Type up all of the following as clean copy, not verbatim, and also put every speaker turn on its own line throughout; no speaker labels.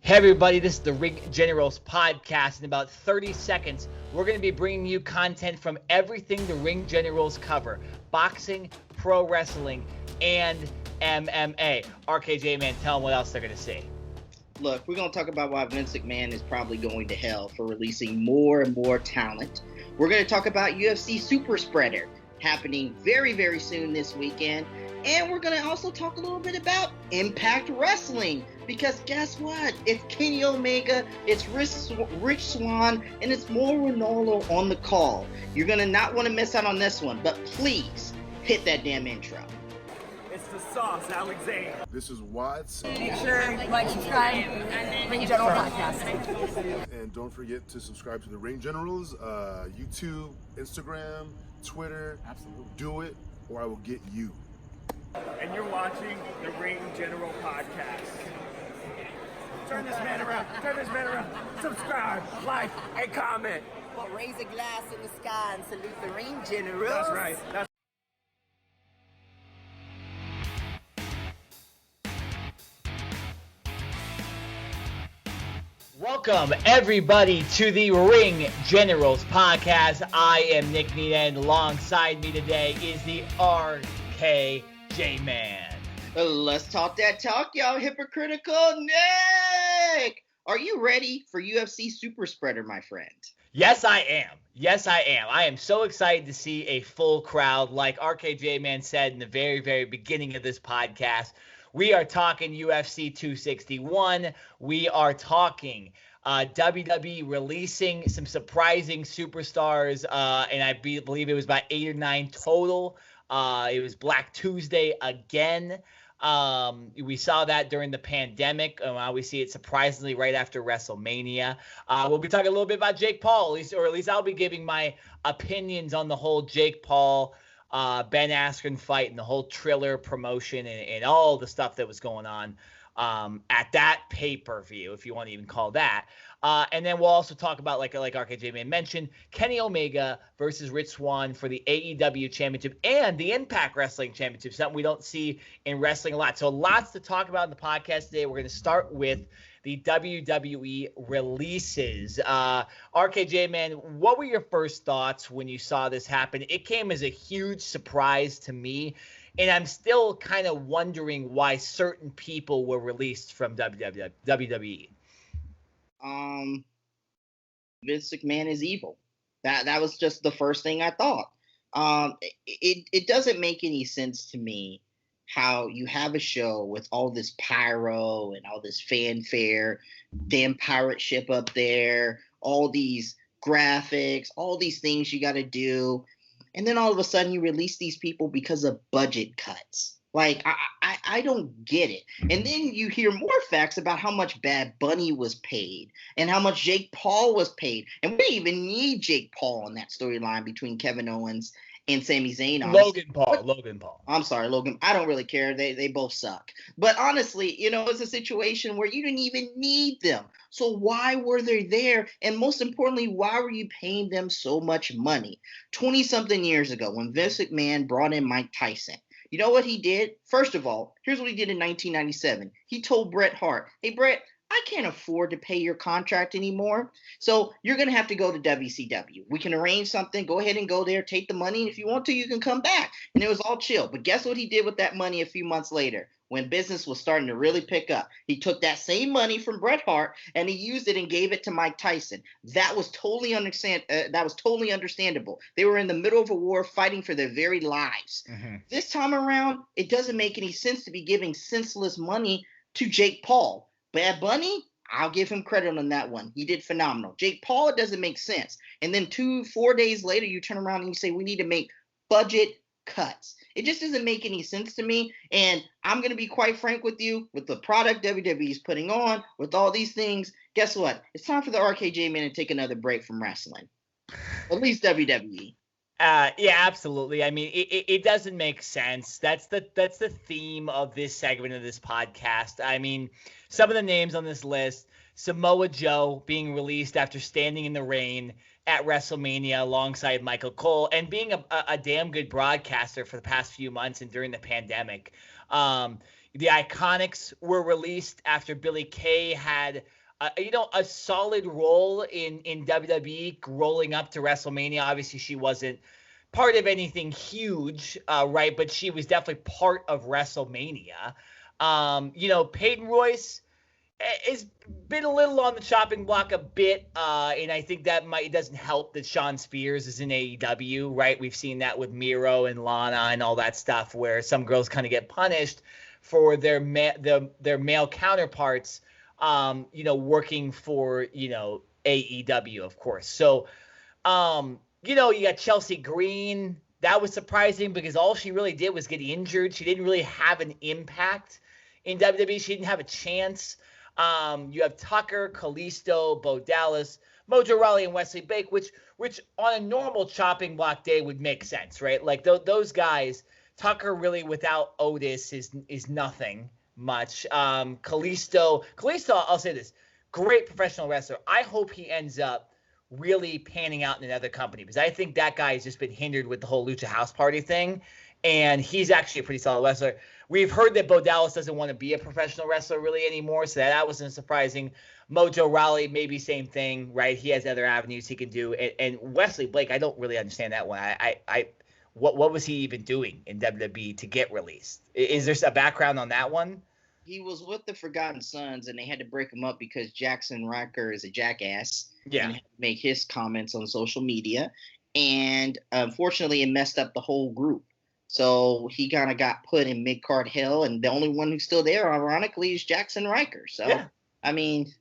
Hey everybody, this is the Ring Generals podcast. In about 30 seconds, we're going to be bringing you content from everything the Ring Generals cover. Boxing, pro wrestling, and MMA. RKJ Man, tell them what else they're going to see.
Look, we're going to talk about why Vince McMahon is probably going to hell for releasing more and more talent. We're going to talk about UFC Super Spreader happening very, very soon this weekend. And we're going to also talk a little bit about Impact Wrestling. Because guess what? It's Kenny Omega, it's Rich Swann, and it's Mauro Ranallo on the call. You're going to not want to miss out on this one. But please, hit that damn intro.
It's the sauce, Alexander.
This is Watts.
Make sure you like, subscribe, Ring General Podcast.
And don't forget to subscribe to the Ring Generals, YouTube, Instagram, Twitter.
Absolutely.
Do it, or I will get you.
And you're watching the Ring General Podcast. Turn this man around. Turn this man around. Subscribe, like, and comment.
Well, raise a glass in the sky and salute the Ring Generals.
That's right.
Welcome everybody to the Ring Generals podcast. I am Nick Nenad, and alongside me today is the RKJ Man.
Let's talk that talk, y'all. Hypocritical Nick! Are you ready for UFC Super Spreader, my friend?
Yes, I am. I am so excited to see a full crowd. Like RKJ Man said in the very, very beginning of this podcast, we are talking UFC 261. We are talking WWE releasing some surprising superstars, and I believe it was about 8 or 9 total. It was Black Tuesday again. We saw that during the pandemic. We see it surprisingly right after WrestleMania. We'll be talking a little bit about Jake Paul, at least I'll be giving my opinions on the whole Jake Paul, Ben Askren fight and the whole Triller promotion and all the stuff that was going on at that pay-per-view, if you want to even call that. And then we'll also talk about, like RKJ Man mentioned, Kenny Omega versus Rich Swann for the AEW Championship and the Impact Wrestling Championship, something we don't see in wrestling a lot. So lots to talk about in the podcast today. We're going to start with the WWE releases. RKJ Man, what were your first thoughts when you saw this happen? It came as a huge surprise to me, and I'm still kind of wondering why certain people were released from WWE.
Vince McMahon is evil. That was just the first thing I thought. It doesn't make any sense to me how you have a show with all this pyro and all this fanfare, damn pirate ship up there, all these graphics, all these things you got to do, and then all of a sudden you release these people because of budget cuts. Like, I don't get it. And then you hear more facts about how much Bad Bunny was paid and how much Jake Paul was paid. And we didn't even need Jake Paul in that storyline between Kevin Owens and Sami Zayn.
Logan Paul.
I'm sorry, Logan. I don't really care. They both suck. But honestly, it's a situation where you didn't even need them. So why were they there? And most importantly, why were you paying them so much money? 20-something years ago, when Vince McMahon brought in Mike Tyson, you know what he did? First of all, here's what he did in 1997. He told Bret Hart, hey, Bret, I can't afford to pay your contract anymore, so you're going to have to go to WCW. We can arrange something. Go ahead and go there. Take the money. And if you want to, you can come back. And it was all chill. But guess what he did with that money a few months later? When business was starting to really pick up, he took that same money from Bret Hart and he used it and gave it to Mike Tyson. That was totally understandable. They were in the middle of a war fighting for their very lives. Mm-hmm. This time around, it doesn't make any sense to be giving senseless money to Jake Paul. Bad Bunny, I'll give him credit on that one. He did phenomenal. Jake Paul, it doesn't make sense. And then 4 days later, you turn around and you say, we need to make budget cuts. It just doesn't make any sense to me. And I'm going to be quite frank with you, with the product WWE is putting on, with all these things, guess what? It's time for the RKJ Man to take another break from wrestling. At least WWE.
Yeah, absolutely. I mean, it doesn't make sense. That's the theme of this segment of this podcast. I mean, some of the names on this list, Samoa Joe being released after standing in the rain at WrestleMania alongside Michael Cole and being a damn good broadcaster for the past few months and during the pandemic. The Iconics were released after Billie Kay had, a solid role in WWE rolling up to WrestleMania. Obviously, she wasn't part of anything huge, right? But she was definitely part of WrestleMania. Peyton Royce has been a little on the chopping block a bit, and I think that it doesn't help that Shawn Spears is in AEW, right? We've seen that with Miro and Lana and all that stuff, where some girls kind of get punished for their male counterparts, working for AEW, of course. So, you got Chelsea Green. That was surprising because all she really did was get injured. She didn't really have an impact in WWE. She didn't have a chance. You have Tucker, Kalisto, Bo Dallas, Mojo Rawley, and Wesley Blake, which on a normal chopping block day would make sense, right? Like those guys. Tucker really without Otis is nothing much. Kalisto, I'll say this, great professional wrestler. I hope he ends up really panning out in another company because I think that guy has just been hindered with the whole Lucha House Party thing, and he's actually a pretty solid wrestler. We've heard that Bo Dallas doesn't want to be a professional wrestler really anymore, so that wasn't surprising. Mojo Rawley, maybe same thing, right? He has other avenues he can do. And Wesley Blake, I don't really understand that one. What was he even doing in WWE to get released? Is there a background on that one?
He was with the Forgotten Sons, and they had to break him up because Jackson Riker is a jackass.
Yeah.
And had to make his comments on social media. And unfortunately, it messed up the whole group. So he kind of got put in mid-card hell, and the only one who's still there, ironically, is Jackson Riker. So, yeah. I mean,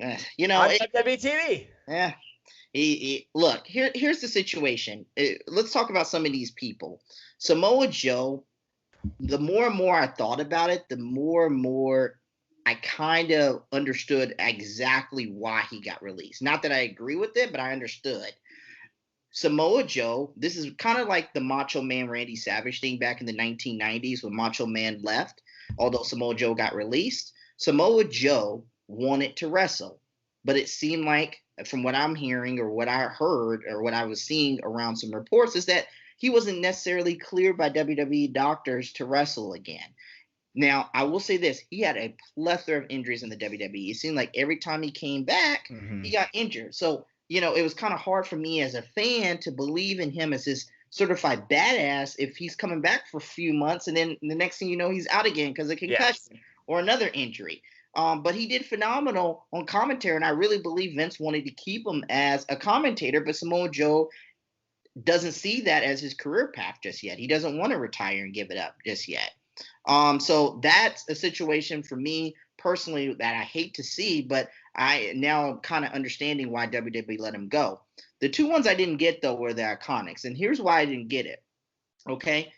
on WTV.
Yeah. Look, here's the situation. Let's talk about some of these people. Samoa Joe, the more and more I thought about it, the more and more I kind of understood exactly why he got released. Not that I agree with it, but I understood. Samoa Joe, this is kind of like the Macho Man Randy Savage thing back in the 1990s when Macho Man left, although Samoa Joe got released. Samoa Joe wanted to wrestle, but it seemed like, from what I'm hearing or what I heard or what I was seeing around some reports, is that he wasn't necessarily cleared by WWE doctors to wrestle again. Now, I will say this. He had a plethora of injuries in the WWE. It seemed like every time he came back, he got injured. So, it was kind of hard for me as a fan to believe in him as this certified badass if he's coming back for a few months and then the next thing you know, he's out again because of concussion or another injury. But he did phenomenal on commentary, and I really believe Vince wanted to keep him as a commentator, but Samoa Joe doesn't see that as his career path just yet. He doesn't want to retire and give it up just yet. So that's a situation for me personally that I hate to see, but I now kind of understanding why WWE let him go. The two ones I didn't get, though, were the Iconics, and here's why I didn't get it. Okay?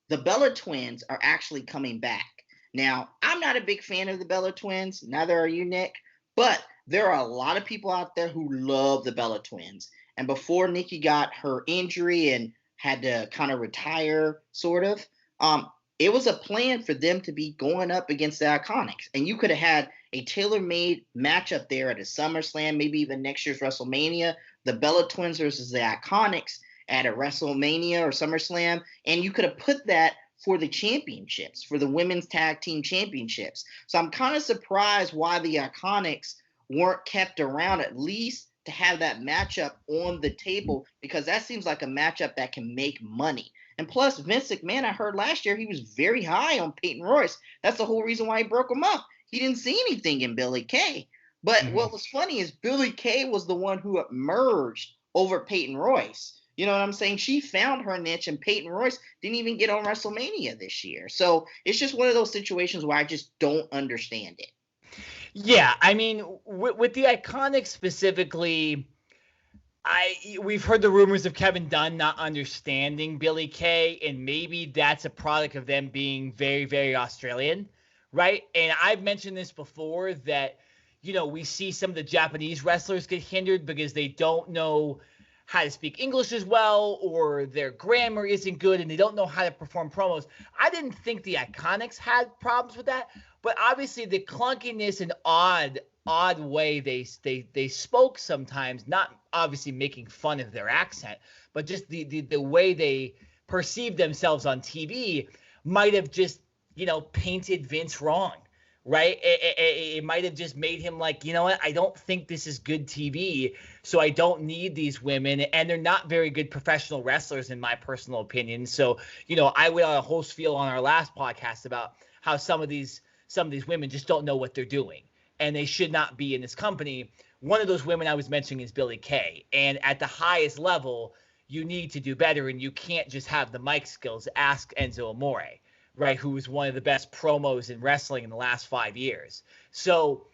The Bella Twins are actually coming back. Now, I'm not a big fan of the Bella Twins. Neither are you, Nick. But there are a lot of people out there who love the Bella Twins. And before Nikki got her injury and had to kind of retire, sort of, it was a plan for them to be going up against the Iconics. And you could have had a tailor-made matchup there at a SummerSlam, maybe even next year's WrestleMania, the Bella Twins versus the Iconics at a WrestleMania or SummerSlam. And you could have put that for the championships, for the women's tag team championships. So I'm kind of surprised why the Iconics weren't kept around at least to have that matchup on the table, because that seems like a matchup that can make money. And plus, Vince McMahon, I heard last year, he was very high on Peyton Royce. That's the whole reason why he broke him up. He didn't see anything in Billie Kay. But what was funny is Billie Kay was the one who emerged over Peyton Royce. You know what I'm saying? She found her niche, and Peyton Royce didn't even get on WrestleMania this year. So it's just one of those situations where I just don't understand it.
Yeah, I mean, with the Iconics specifically, we've heard the rumors of Kevin Dunn not understanding Billie Kay, and maybe that's a product of them being very, very Australian, right? And I've mentioned this before that, we see some of the Japanese wrestlers get hindered because they don't know how to speak English as well, or their grammar isn't good and they don't know how to perform promos. I didn't think the Iconics had problems with that, but obviously the clunkiness and odd way they spoke sometimes, not obviously making fun of their accent, but just the way they perceived themselves on TV might have just painted Vince wrong, right? It might have just made him like, you know what? I don't think this is good TV, so I don't need these women, and they're not very good professional wrestlers in my personal opinion. So, I went on a whole spiel on our last podcast about how some of these women just don't know what they're doing, and they should not be in this company. One of those women I was mentioning is Billie Kay, and at the highest level, you need to do better, and you can't just have the mic skills. Ask Enzo Amore, right, who was one of the best promos in wrestling in the last 5 years. So,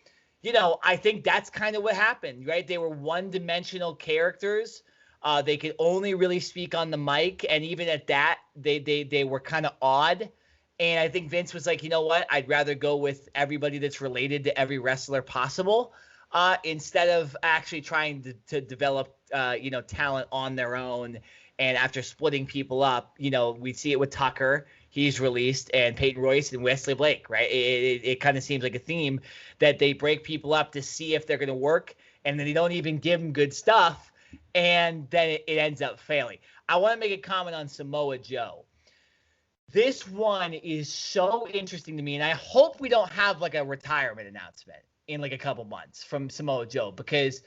I think that's kind of what happened, right? They were one-dimensional characters. They could only really speak on the mic, and even at that, they were kind of odd. And I think Vince was like, you know what? I'd rather go with everybody that's related to every wrestler possible, instead of actually trying to develop, talent on their own. And after splitting people up, we see it with Tucker. He's released, and Peyton Royce and Wesley Blake, right? It kind of seems like a theme that they break people up to see if they're going to work, and then they don't even give them good stuff, and then it ends up failing. I want to make a comment on Samoa Joe. This one is so interesting to me, and I hope we don't have like a retirement announcement in like a couple months from Samoa Joe, because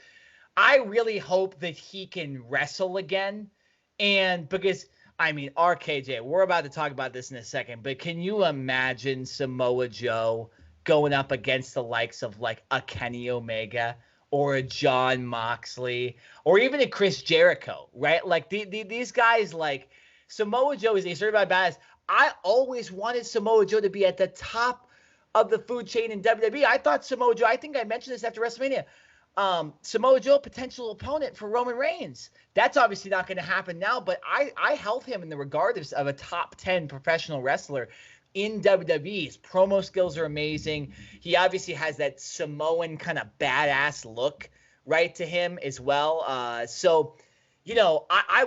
I really hope that he can wrestle again. And because, RKJ, we're about to talk about this in a second, but can you imagine Samoa Joe going up against the likes of like a Kenny Omega or a Jon Moxley or even a Chris Jericho, right? Like these guys, like Samoa Joe is a certified badass. I always wanted Samoa Joe to be at the top of the food chain in WWE. I thought Samoa Joe, I think I mentioned this after WrestleMania, Samoa Joe, potential opponent for Roman Reigns. That's obviously not going to happen now, but I held him in the regard of a top 10 professional wrestler in WWE. His promo skills are amazing. He obviously has that Samoan kind of badass look, right, to him as well. I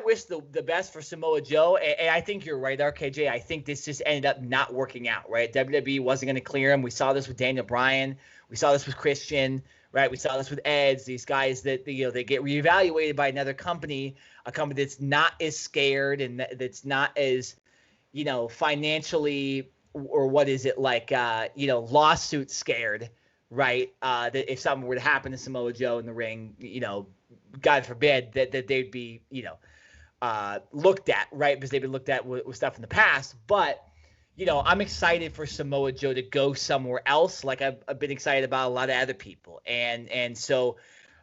wish the best for Samoa Joe, and I think you're right, RKJ. I think this just ended up not working out, right? WWE wasn't going to clear him. We saw this with Daniel Bryan. We saw this with Christian. Right, we saw this with Edge. These guys that they get reevaluated by another company, a company that's not as scared and that's not as, financially or what is it like, lawsuit scared, right? That if something were to happen to Samoa Joe in the ring, God forbid that they'd be, looked at, right? Because they've been looked at with stuff in the past, but. I'm excited for Samoa Joe to go somewhere else, like I've been excited about a lot of other people. And so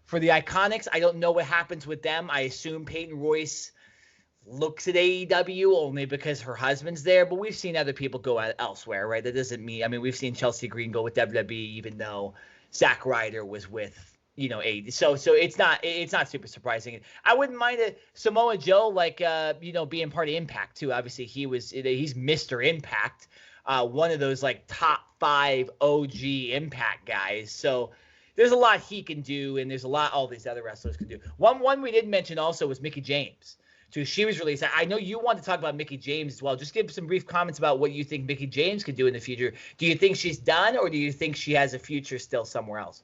for the Iconics, I don't know what happens with them. I assume Peyton Royce looks at AEW only because her husband's there, but we've seen other people go elsewhere, right? That doesn't mean, we've seen Chelsea Green go with WWE, even though Zack Ryder was with, AEW. So it's not super surprising. I wouldn't mind Samoa Joe, being part of Impact too. Obviously he's Mr. Impact, one of those like top 5 OG Impact guys. So there's a lot he can do, and there's a lot all these other wrestlers can do. One we didn't mention also was Mickie James. So she was released. I know you want to talk about Mickie James as well. Just give some brief comments about what you think Mickie James could do in the future. Do you think she's done, or do you think she has a future still somewhere else?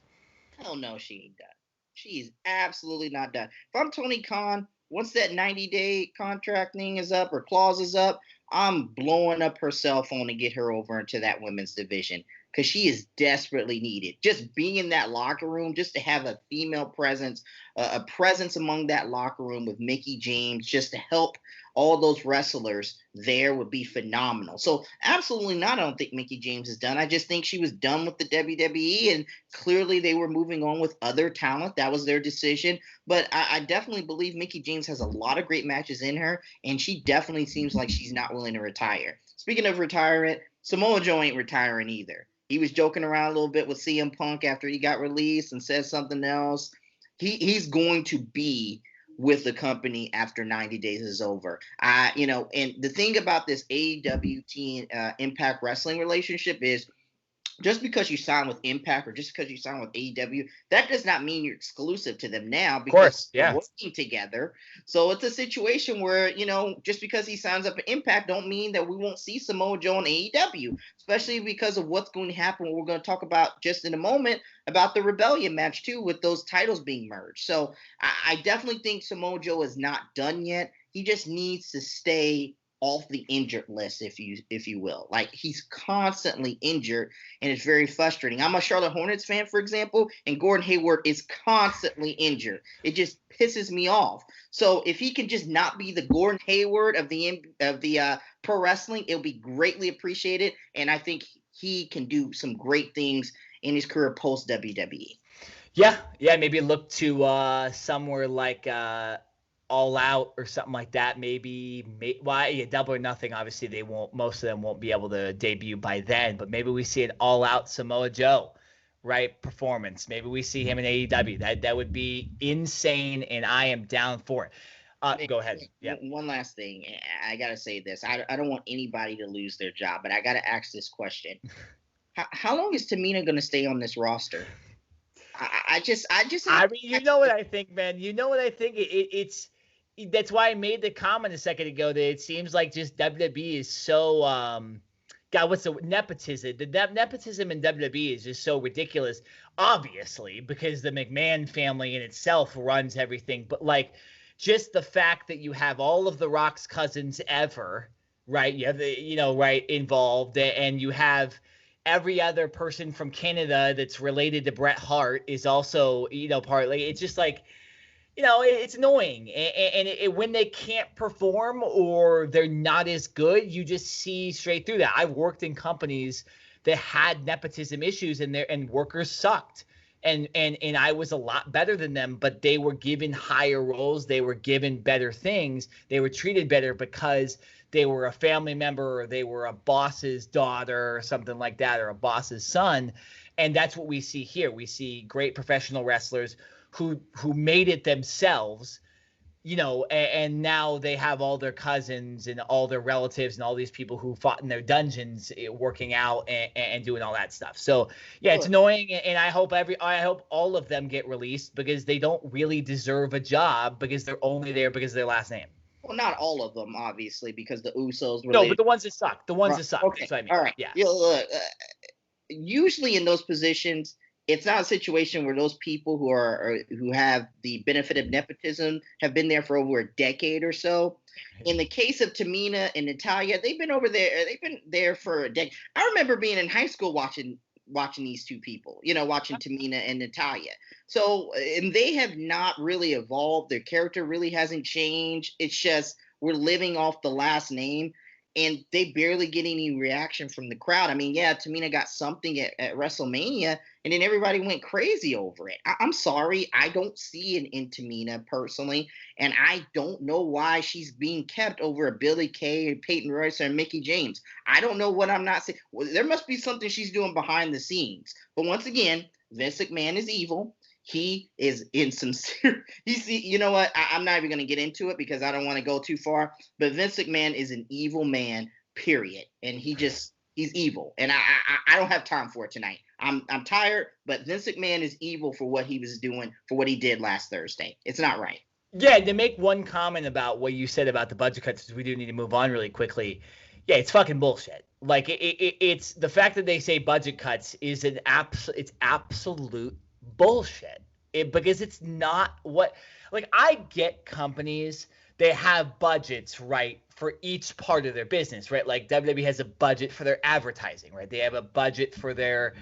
Hell no, she ain't done. She's absolutely not done. If I'm Tony Khan, once that 90-day contract thing is up or clause is up, I'm blowing up her cell phone to get her over into that women's division because she is desperately needed. Just being in that locker room, just to have a female presence, a presence among that locker room with Mickie James, just to help all those wrestlers there would be phenomenal. So absolutely not. I don't think Mickie James is done. I just think she was done with the WWE, and clearly they were moving on with other talent. That was their decision. But I definitely believe Mickie James has a lot of great matches in her, and she definitely seems like she's not willing to retire. Speaking of retirement, Samoa Joe ain't retiring either. He was joking around a little bit with CM Punk after he got released and said something else. He's going to be with the company after 90 days is over. And the thing about this AEW team Impact Wrestling relationship is just because you sign with Impact or just because you sign with AEW, that does not mean you're exclusive to them now because they're working together. So it's a situation where, just because he signs up for Impact don't mean that we won't see Samoa Joe in AEW, especially because of what's going to happen. We're going to talk about just in a moment about the Rebellion match too, with those titles being merged. So I definitely think Samoa Joe is not done yet. He just needs to stay off the injured list, if you will. Like, he's constantly injured, and it's very frustrating. I'm a Charlotte Hornets fan, for example, and Gordon Hayward is constantly injured. It just pisses me off. So if he can just not be the Gordon Hayward of the pro wrestling, it'll be greatly appreciated, and I think he can do some great things in his career post WWE.
Yeah, maybe look to somewhere like All Out or something like that. Maybe Double or Nothing. Obviously, they won't. Most of them won't be able to debut by then. But maybe we see an All Out Samoa Joe, right, performance. Maybe we see him in AEW. That would be insane, and I am down for it. Go ahead. Yeah.
One last thing. I gotta say this. I don't want anybody to lose their job, but I gotta ask this question: How long is Tamina gonna stay on this roster? I mean,
you know what I think, man. You know what I think. It's that's why I made the comment a second ago that it seems like just WWE is so God, what's the nepotism? The nepotism in WWE is just so ridiculous. Obviously, because the McMahon family in itself runs everything, but like just the fact that you have all of The Rock's cousins ever, right? You have right, involved, and you have every other person from Canada that's related to Bret Hart is also, partly. It's just like, it's annoying. And when they can't perform or they're not as good, you just see straight through that. I've worked in companies that had nepotism issues and workers sucked. And I was a lot better than them, but they were given higher roles. They were given better things. They were treated better because they were a family member or they were a boss's daughter or something like that, or a boss's son. And that's what we see here. We see great professional wrestlers who made it themselves, and now they have all their cousins and all their relatives and all these people who fought in their dungeons working out and doing all that stuff. So yeah, it's annoying, and I hope all of them get released because they don't really deserve a job because they're only there because of their last name.
Well, not all of them, obviously, because the Usos were.
No, but the ones that suck. The ones that suck.
Okay.
That's what I mean.
All right.
Yeah.
Look, usually in those positions, it's not a situation where those people who have the benefit of nepotism have been there for over a decade or so. In the case of Tamina and Natalya, they've been there for a decade. I remember being in high school watching these two people, watching Tamina and Natalya. So, and they have not really evolved. Their character really hasn't changed. It's just we're living off the last name, and they barely get any reaction from the crowd. I mean, yeah, Tamina got something at WrestleMania, and then everybody went crazy over it. I'm sorry. I don't see it in Tamina personally, and I don't know why she's being kept over a Billie Kay, Peyton Royce, or Mickie James. I don't know what I'm not seeing. Well, there must be something she's doing behind the scenes. But once again, Vince McMahon is evil. He is in some you know what? I'm not even going to get into it because I don't want to go too far. But Vince McMahon is an evil man, period. And he's evil. And I don't have time for it tonight. I'm tired, but Vince McMahon is evil for what he was doing, for what he did last Thursday. It's not right.
Yeah, to make one comment about what you said about the budget cuts, because we do need to move on really quickly. Yeah, it's fucking bullshit. Like it's the fact that they say budget cuts is it's absolute bullshit. Because it's not what, like, I get companies, they have budgets, right, for each part of their business, right? Like WWE has a budget for their advertising, right? They have a budget for their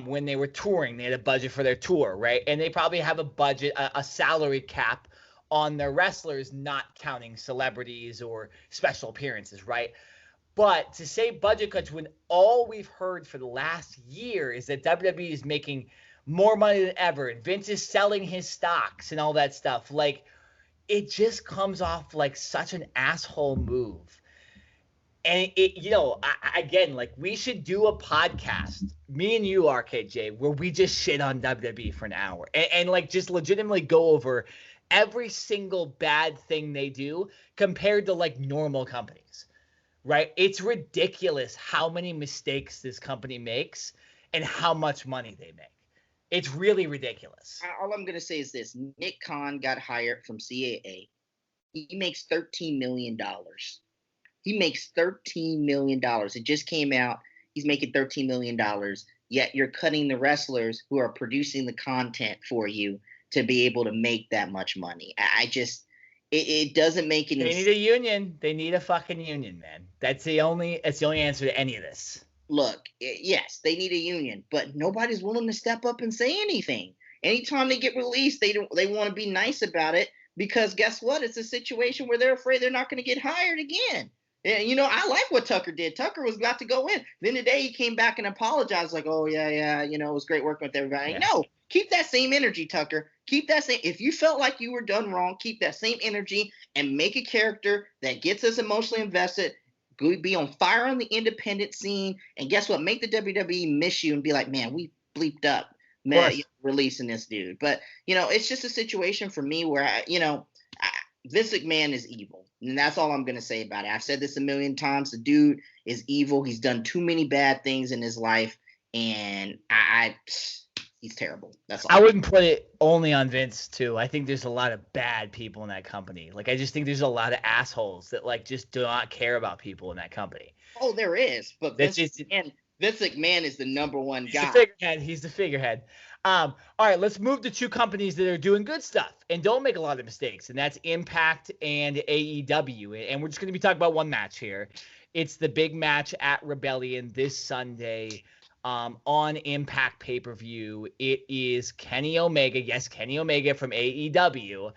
when they were touring, they had a budget for their tour, right? And they probably have a budget, a salary cap on their wrestlers, not counting celebrities or special appearances, right? But to say budget cuts when all we've heard for the last year is that WWE is making more money than ever, and Vince is selling his stocks and all that stuff, like, it just comes off like such an asshole move. And again, like, we should do a podcast, me and you, RKJ, where we just shit on WWE for an hour and like just legitimately go over every single bad thing they do compared to like normal companies, right? It's ridiculous how many mistakes this company makes and how much money they make. It's really ridiculous.
All I'm going to say is this. Nick Khan got hired from CAA. He makes $13 million. He makes $13 million. It just came out. He's making $13 million. Yet you're cutting the wrestlers who are producing the content for you to be able to make that much money. It doesn't make any
sense. They need a union. They need a fucking union, man. That's the only answer to any of this.
Look, yes, they need a union, but nobody's willing to step up and say anything. Anytime they get released, they want to be nice about it, because guess what? It's a situation where they're afraid they're not going to get hired again. And, I like what Tucker did. Tucker was about to go in. Then today he came back and apologized like, oh, yeah, it was great working with everybody. Yeah. No, keep that same energy, Tucker. Keep that same. If you felt like you were done wrong, keep that same energy and make a character that gets us emotionally invested. Be on fire on the independent scene, and guess what? Make the WWE miss you and be like, man, we bleeped up, man, releasing this dude. But it's just a situation for me where Vince McMahon is evil, and that's all I'm gonna say about it. I've said this a million times. The dude is evil. He's done too many bad things in his life, and he's terrible. That's all.
I wouldn't put it only on Vince too. I think there's a lot of bad people in that company. Like, I just think there's a lot of assholes that just do not care about people in that company.
Oh, there is. But Vince McMahon is the number one guy.
He's the figurehead. All right, let's move to two companies that are doing good stuff and don't make a lot of mistakes, and that's Impact and AEW. And we're just going to be talking about one match here. It's the big match at Rebellion this Sunday. On Impact pay-per-view. It is Kenny Omega from AEW,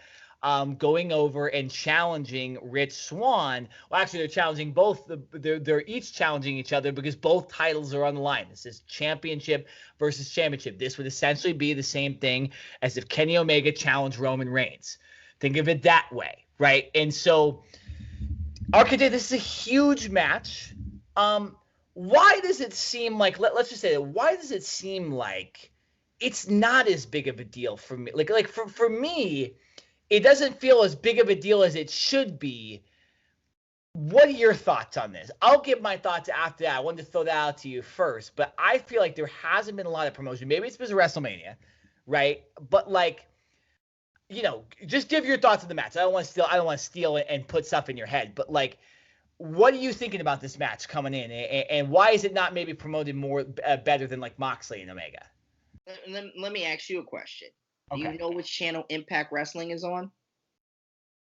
going over and challenging Rich Swann. Well, actually, they're challenging both. They're each challenging each other because both titles are on the line. This is championship versus championship. This would essentially be the same thing as if Kenny Omega challenged Roman Reigns. Think of it that way, right? And so, RKJ, this is a huge match. Why does it seem like, let's just say that, why does it seem like it's not as big of a deal for me? Like for me, it doesn't feel as big of a deal as it should be. What are your thoughts on this? I'll give my thoughts after that. I wanted to throw that out to you first, but I feel like there hasn't been a lot of promotion. Maybe it's because of WrestleMania, right? But just give your thoughts on the match. I don't want to steal it and put stuff in your head, but what are you thinking about this match coming in, and why is it not maybe promoted more better than Moxley and Omega?
Let me ask you a question.
Okay.
Do you know which channel Impact Wrestling is on?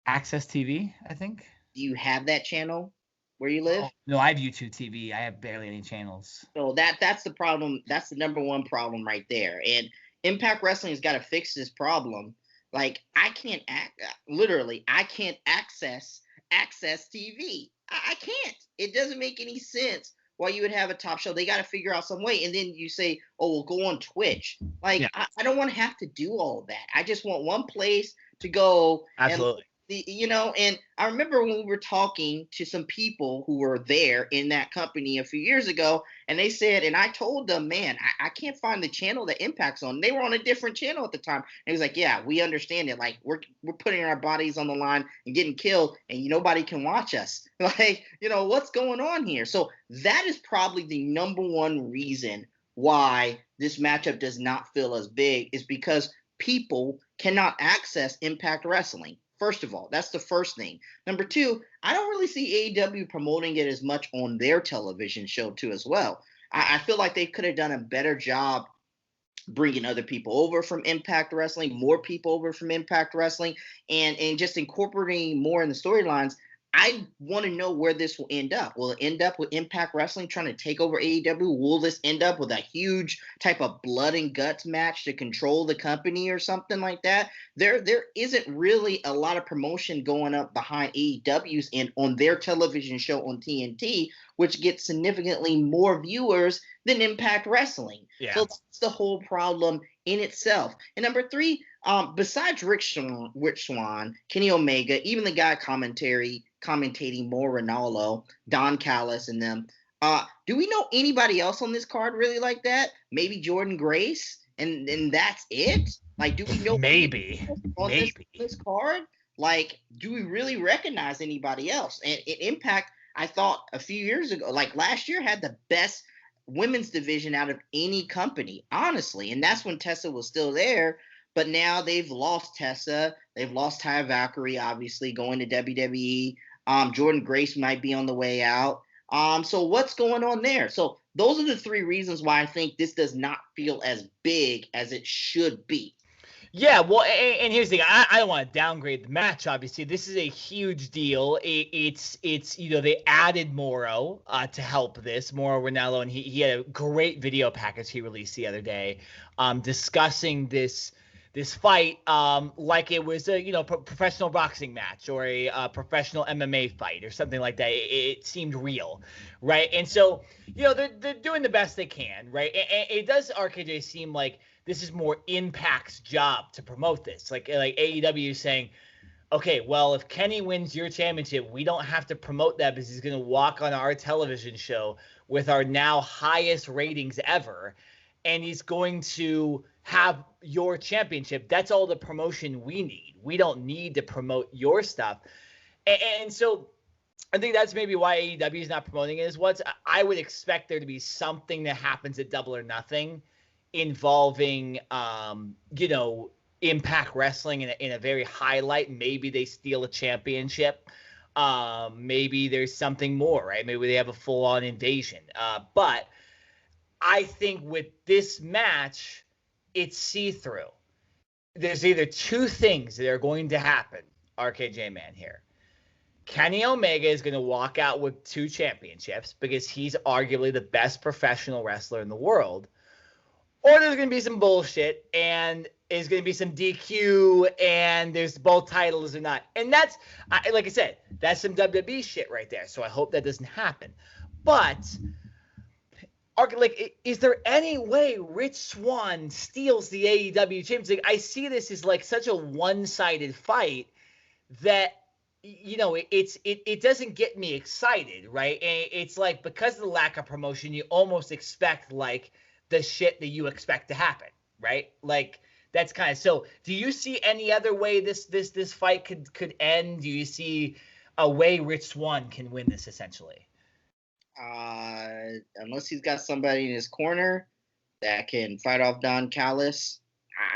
Access TV, I think.
Do you have that channel where you live?
No, I have YouTube TV. I have barely any channels.
So that's the problem. That's the number one problem right there. And Impact Wrestling has got to fix this problem. I can't access TV. I can't. It doesn't make any sense why you would have a top show. They got to figure out some way. And then you say, oh, we'll go on Twitch. I don't want to have to do all of that. I just want one place to go.
Absolutely.
And I remember when we were talking to some people who were there in that company a few years ago, and they said, and I told them, man, I can't find the channel that Impact's on. They were on a different channel at the time. And he was like, yeah, we understand it. We're putting our bodies on the line and getting killed, and nobody can watch us. What's going on here? So that is probably the number one reason why this matchup does not feel as big, is because people cannot access Impact Wrestling. First of all, that's the first thing. Number two, I don't really see AEW promoting it as much on their television show too as well. I feel like they could have done a better job bringing other people over from Impact Wrestling, more people over from Impact Wrestling, and just incorporating more in the storylines. I want to know where this will end up. Will it end up with Impact Wrestling trying to take over AEW? Will this end up with a huge type of blood and guts match to control the company or something like that? There isn't really a lot of promotion going up behind AEW's and on their television show on TNT, which gets significantly more viewers than Impact Wrestling.
Yeah. So
that's the whole problem in itself. And number three, besides Rich Swann, Kenny Omega, even the guy commentating more Ronaldo, Don Callis and them, do we know anybody else on this card really like that? Maybe Jordan Grace, and that's it? Do we know
maybe
on this card? Do we really recognize anybody else? And Impact, I thought a few years ago, last year, had the best women's division out of any company, honestly. And that's when Tessa was still there. But now they've lost Tessa. They've lost Taya Valkyrie, obviously, going to WWE. Jordan Grace might be on the way out. So what's going on there? So those are the three reasons why I think this does not feel as big as it should be.
Yeah, well, and here's the thing. I don't want to downgrade the match. Obviously, this is a huge deal. It's they added Moro to help this. Mauro Ranallo, and he had a great video package he released the other day, discussing this fight like it was a professional boxing match or a professional MMA fight or something like that. It seemed real, right? And so they're doing the best they can, right? And it does, RKJ, seem like this is more Impact's job to promote this. Like AEW saying, okay, well, if Kenny wins your championship, we don't have to promote that because he's going to walk on our television show with our now highest ratings ever, and he's going to have your championship. That's all the promotion we need. We don't need to promote your stuff. And so I think that's maybe why AEW is not promoting it as what's. I would expect there to be something that happens at Double or Nothing involving, Impact Wrestling in a very highlight. Maybe they steal a championship. Maybe there's something more, right? Maybe they have a full-on invasion. But I think with this match, it's see-through. There's either two things that are going to happen, RKJ Man here. Kenny Omega is going to walk out with 2 championships because he's arguably the best professional wrestler in the world. Or there's going to be some bullshit and there's going to be some DQ and there's both titles or not. And that's, like I said, that's some WWE shit right there. So I hope that doesn't happen. But, is there any way Rich Swann steals the AEW championship? I see this as like such a one-sided fight that, it doesn't get me excited, right? And it's like, because of the lack of promotion, you almost expect like the shit that you expect to happen, right? Like, that's kind of, so do you see any other way this fight could end? Do you see a way Rich Swann can win this essentially?
Unless he's got somebody in his corner that can fight off Don Callis,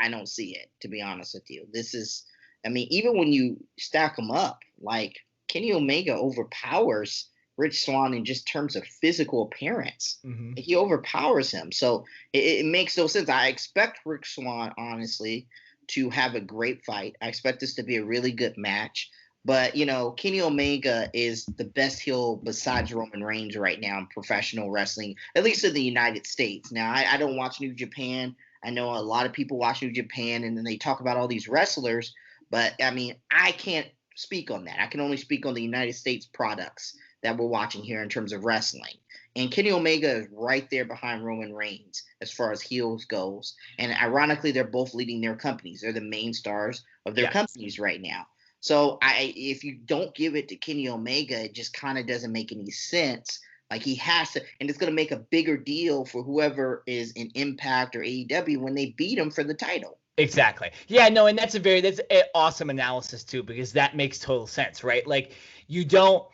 I don't see it, to be honest with you. This is, even when you stack them up, like Kenny Omega overpowers Rich Swann in just terms of physical appearance. Mm-hmm. He overpowers him. So it makes no sense. I expect Rich Swann, honestly, to have a great fight. I expect this to be a really good match. But, Kenny Omega is the best heel besides Roman Reigns right now in professional wrestling, at least in the United States. Now, I don't watch New Japan. I know a lot of people watch New Japan, and then they talk about all these wrestlers. But, I can't speak on that. I can only speak on the United States products that we're watching here in terms of wrestling. And Kenny Omega is right there behind Roman Reigns as far as heels goes. And ironically, they're both leading their companies. They're the main stars of their companies right now. So if you don't give it to Kenny Omega, it just kind of doesn't make any sense. Like, he has to, and it's going to make a bigger deal for whoever is in Impact or AEW when they beat him for the title.
Exactly. Yeah, no, and that's an awesome analysis too, because that makes total sense, right? Like, you don't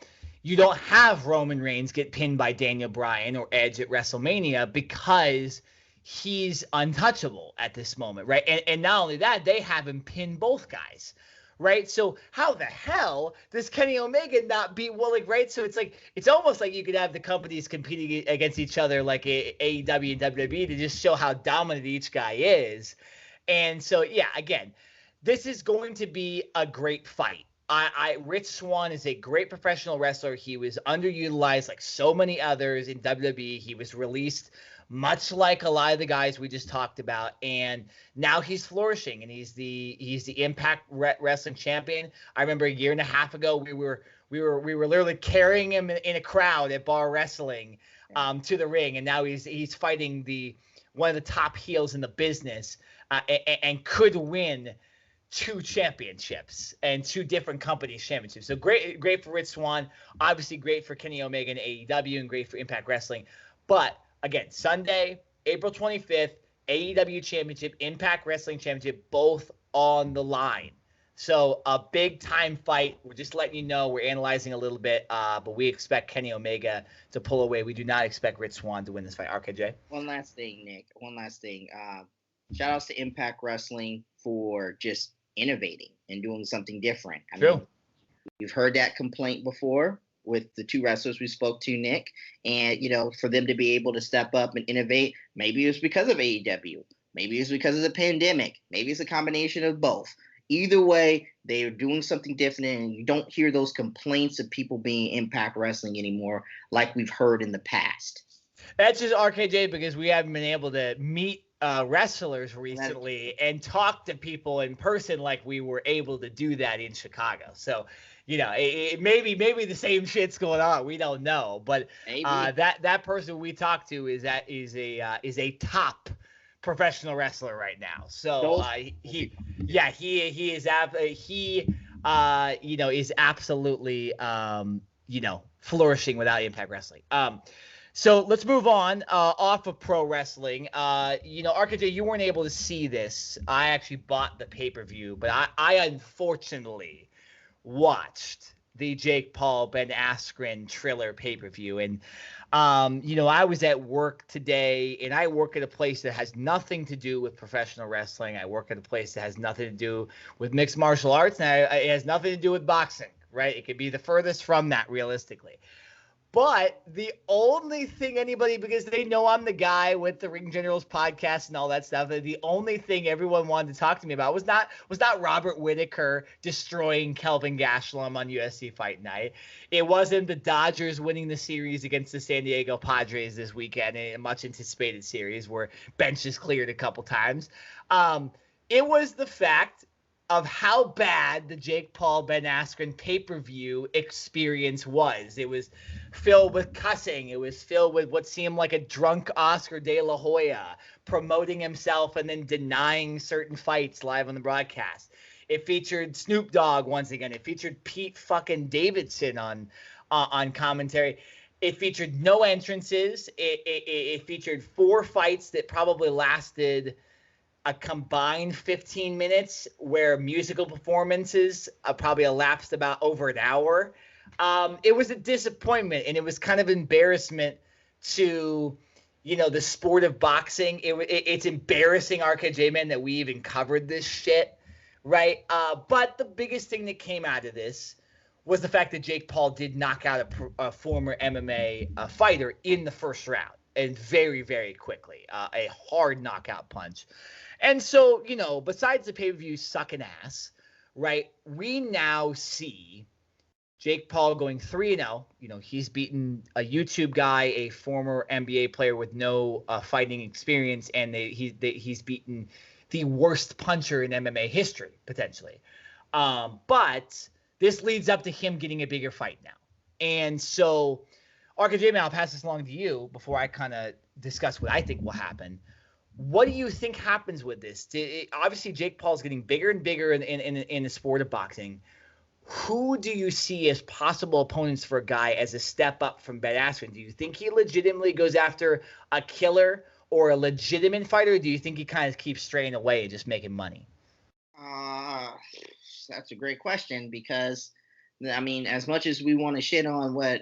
have Roman Reigns get pinned by Daniel Bryan or Edge at WrestleMania because he's untouchable at this moment, right? And not only that, they have him pin both guys, right? So how the hell does Kenny Omega not beat Willick, right? So it's almost like you could have the companies competing against each other like AEW and WWE to just show how dominant each guy is. And so, yeah, again, this is going to be a great fight. Rich Swann is a great professional wrestler. He was underutilized like so many others in WWE. He was released much like a lot of the guys we just talked about, and now he's flourishing, and he's the Impact Wrestling champion. I remember a year and a half ago we were literally carrying him in a crowd at Bar Wrestling to the ring, and now he's fighting one of the top heels in the business, and could win 2 championships and 2 different companies' championships. So great for Rich Swann, obviously great for Kenny Omega and AEW, and great for Impact Wrestling. But again, Sunday, April 25th, AEW Championship, Impact Wrestling Championship, both on the line. So a big time fight. We're just letting you know, we're analyzing a little bit, but we expect Kenny Omega to pull away. We do not expect Rich Swann to win this fight. RKJ?
One last thing, Nick. Shout outs to Impact Wrestling for just innovating and doing something different. We've heard that complaint before with the 2 wrestlers we spoke to, Nick, and for them to be able to step up and innovate, maybe it was because of AEW, Maybe it's because of the pandemic. Maybe it's a combination of both. Either way, they are doing something different, and you don't hear those complaints of people being Impact Wrestling anymore like we've heard in the past.
That's just RKJ because we haven't been able to meet wrestlers recently and talk to people in person like we were able to do that in Chicago. So, maybe the same shit's going on. We don't know, but that person we talked to is a top professional wrestler right now. So he is absolutely flourishing without Impact Wrestling. So let's move on off of pro wrestling. RKJ, you weren't able to see this. I actually bought the pay-per-view, but I unfortunately watched the Jake Paul Ben Askren Triller pay-per-view. And, I was at work today, and I work at a place that has nothing to do with professional wrestling. I work at a place that has nothing to do with mixed martial arts, and it has nothing to do with boxing, right? It could be the furthest from that realistically. But the only thing because they know I'm the guy with the Ring Generals podcast and all that stuff, the only thing everyone wanted to talk to me about was not Robert Whittaker destroying Kelvin Gastelum on UFC Fight Night. It wasn't the Dodgers winning the series against the San Diego Padres this weekend in a much anticipated series where benches cleared a couple times. It was the fact of how bad the Jake Paul Ben Askren pay-per-view experience was. It was filled with cussing. It was filled with what seemed like a drunk Oscar De La Hoya promoting himself and then denying certain fights live on the broadcast. It featured Snoop Dogg once again. It featured Pete fucking Davidson on commentary. It featured no entrances. It featured 4 fights that probably lasted a combined 15 minutes, where musical performances probably elapsed about over an hour. It was a disappointment, and it was kind of embarrassment to, the sport of boxing. It's embarrassing, RKJ Man, that we even covered this shit, right? But the biggest thing that came out of this was the fact that Jake Paul did knock out a former MMA fighter in the first round, and very, very quickly. A hard knockout punch. And so, besides the pay-per-view sucking ass, right, we now see Jake Paul going 3-0. He's beaten a YouTube guy, a former NBA player with no fighting experience, and he's beaten the worst puncher in MMA history, potentially. But this leads up to him getting a bigger fight now. And so, RKJ, I'll pass this along to you before I kind of discuss what I think will happen. What do you think happens with this? Obviously, Jake Paul's getting bigger and bigger in the sport of boxing. Who do you see as possible opponents for a guy as a step up from Ben Askren? Do you think he legitimately goes after a killer or a legitimate fighter? Or do you think he kind of keeps straying away and just making money?
That's a great question because, as much as we want to shit on what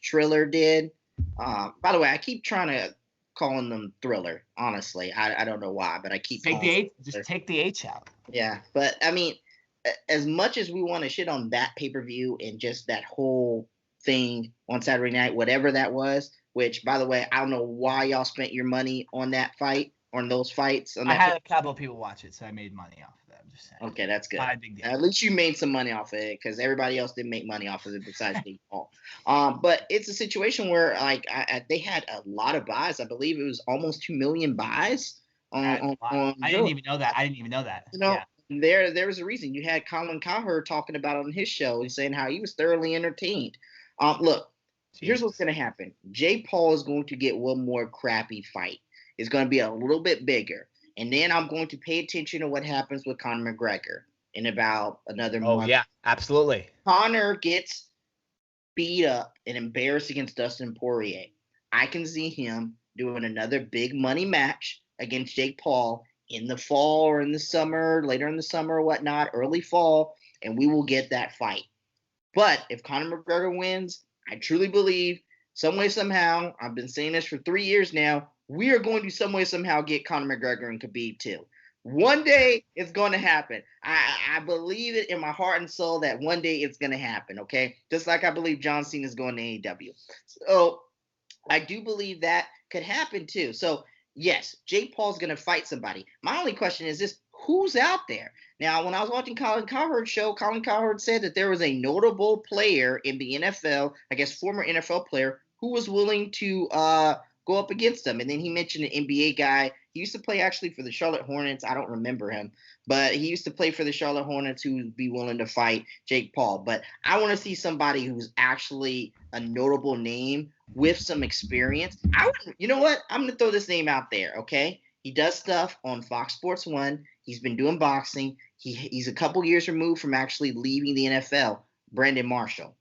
Triller did, by the way, I keep trying to calling them Thriller. Honestly, I don't know why, but I keep
take the H out.
Yeah, but as much as we want to shit on that pay-per-view and just that whole thing on Saturday night, whatever that was, which by the way, I don't know why y'all spent your money on that fight, on those fights.
I had a couple of people watch it, so I made money off of that. I'm just saying.
Okay, that's good.
Not a big deal.
At least you made some money off of it because everybody else didn't make money off of it besides Jake Paul. But it's a situation where they had a lot of buys. I believe it was almost 2 million buys.
I didn't even know that.
There was a reason. You had Colin Cowherd talking about it on his show and saying how he was thoroughly entertained. Look, here's what's going to happen. Jake Paul is going to get one more crappy fight. It's going to be a little bit bigger. And then I'm going to pay attention to what happens with Conor McGregor in about another month.
Oh, yeah, absolutely.
Conor gets beat up and embarrassed against Dustin Poirier. I can see him doing another big money match against Jake Paul in the fall or in the summer, later in the summer or whatnot, early fall, and we will get that fight. But if Conor McGregor wins, I truly believe some way, somehow, I've been saying this for 3 years now, we are going to some way, somehow get Conor McGregor and Khabib too. One day it's going to happen. I believe it in my heart and soul that one day it's going to happen, okay? Just like I believe John Cena is going to AEW. So I do believe that could happen too. So yes, Jake Paul's going to fight somebody. My only question is this: who's out there? Now, when I was watching Colin Cowherd's show, Colin Cowherd said that there was a notable player in the NFL, I guess former NFL player, who was willing to go up against him. And then he mentioned an NBA guy. He used to play actually for the Charlotte Hornets. I don't remember him, but he used to play for the Charlotte Hornets who would be willing to fight Jake Paul. But I want to see somebody who's actually a notable name with some experience. You know what? I'm going to throw this name out there, okay? He does stuff on Fox Sports 1. He's been doing boxing. He's a couple years removed from actually leaving the NFL. Brandon Marshall.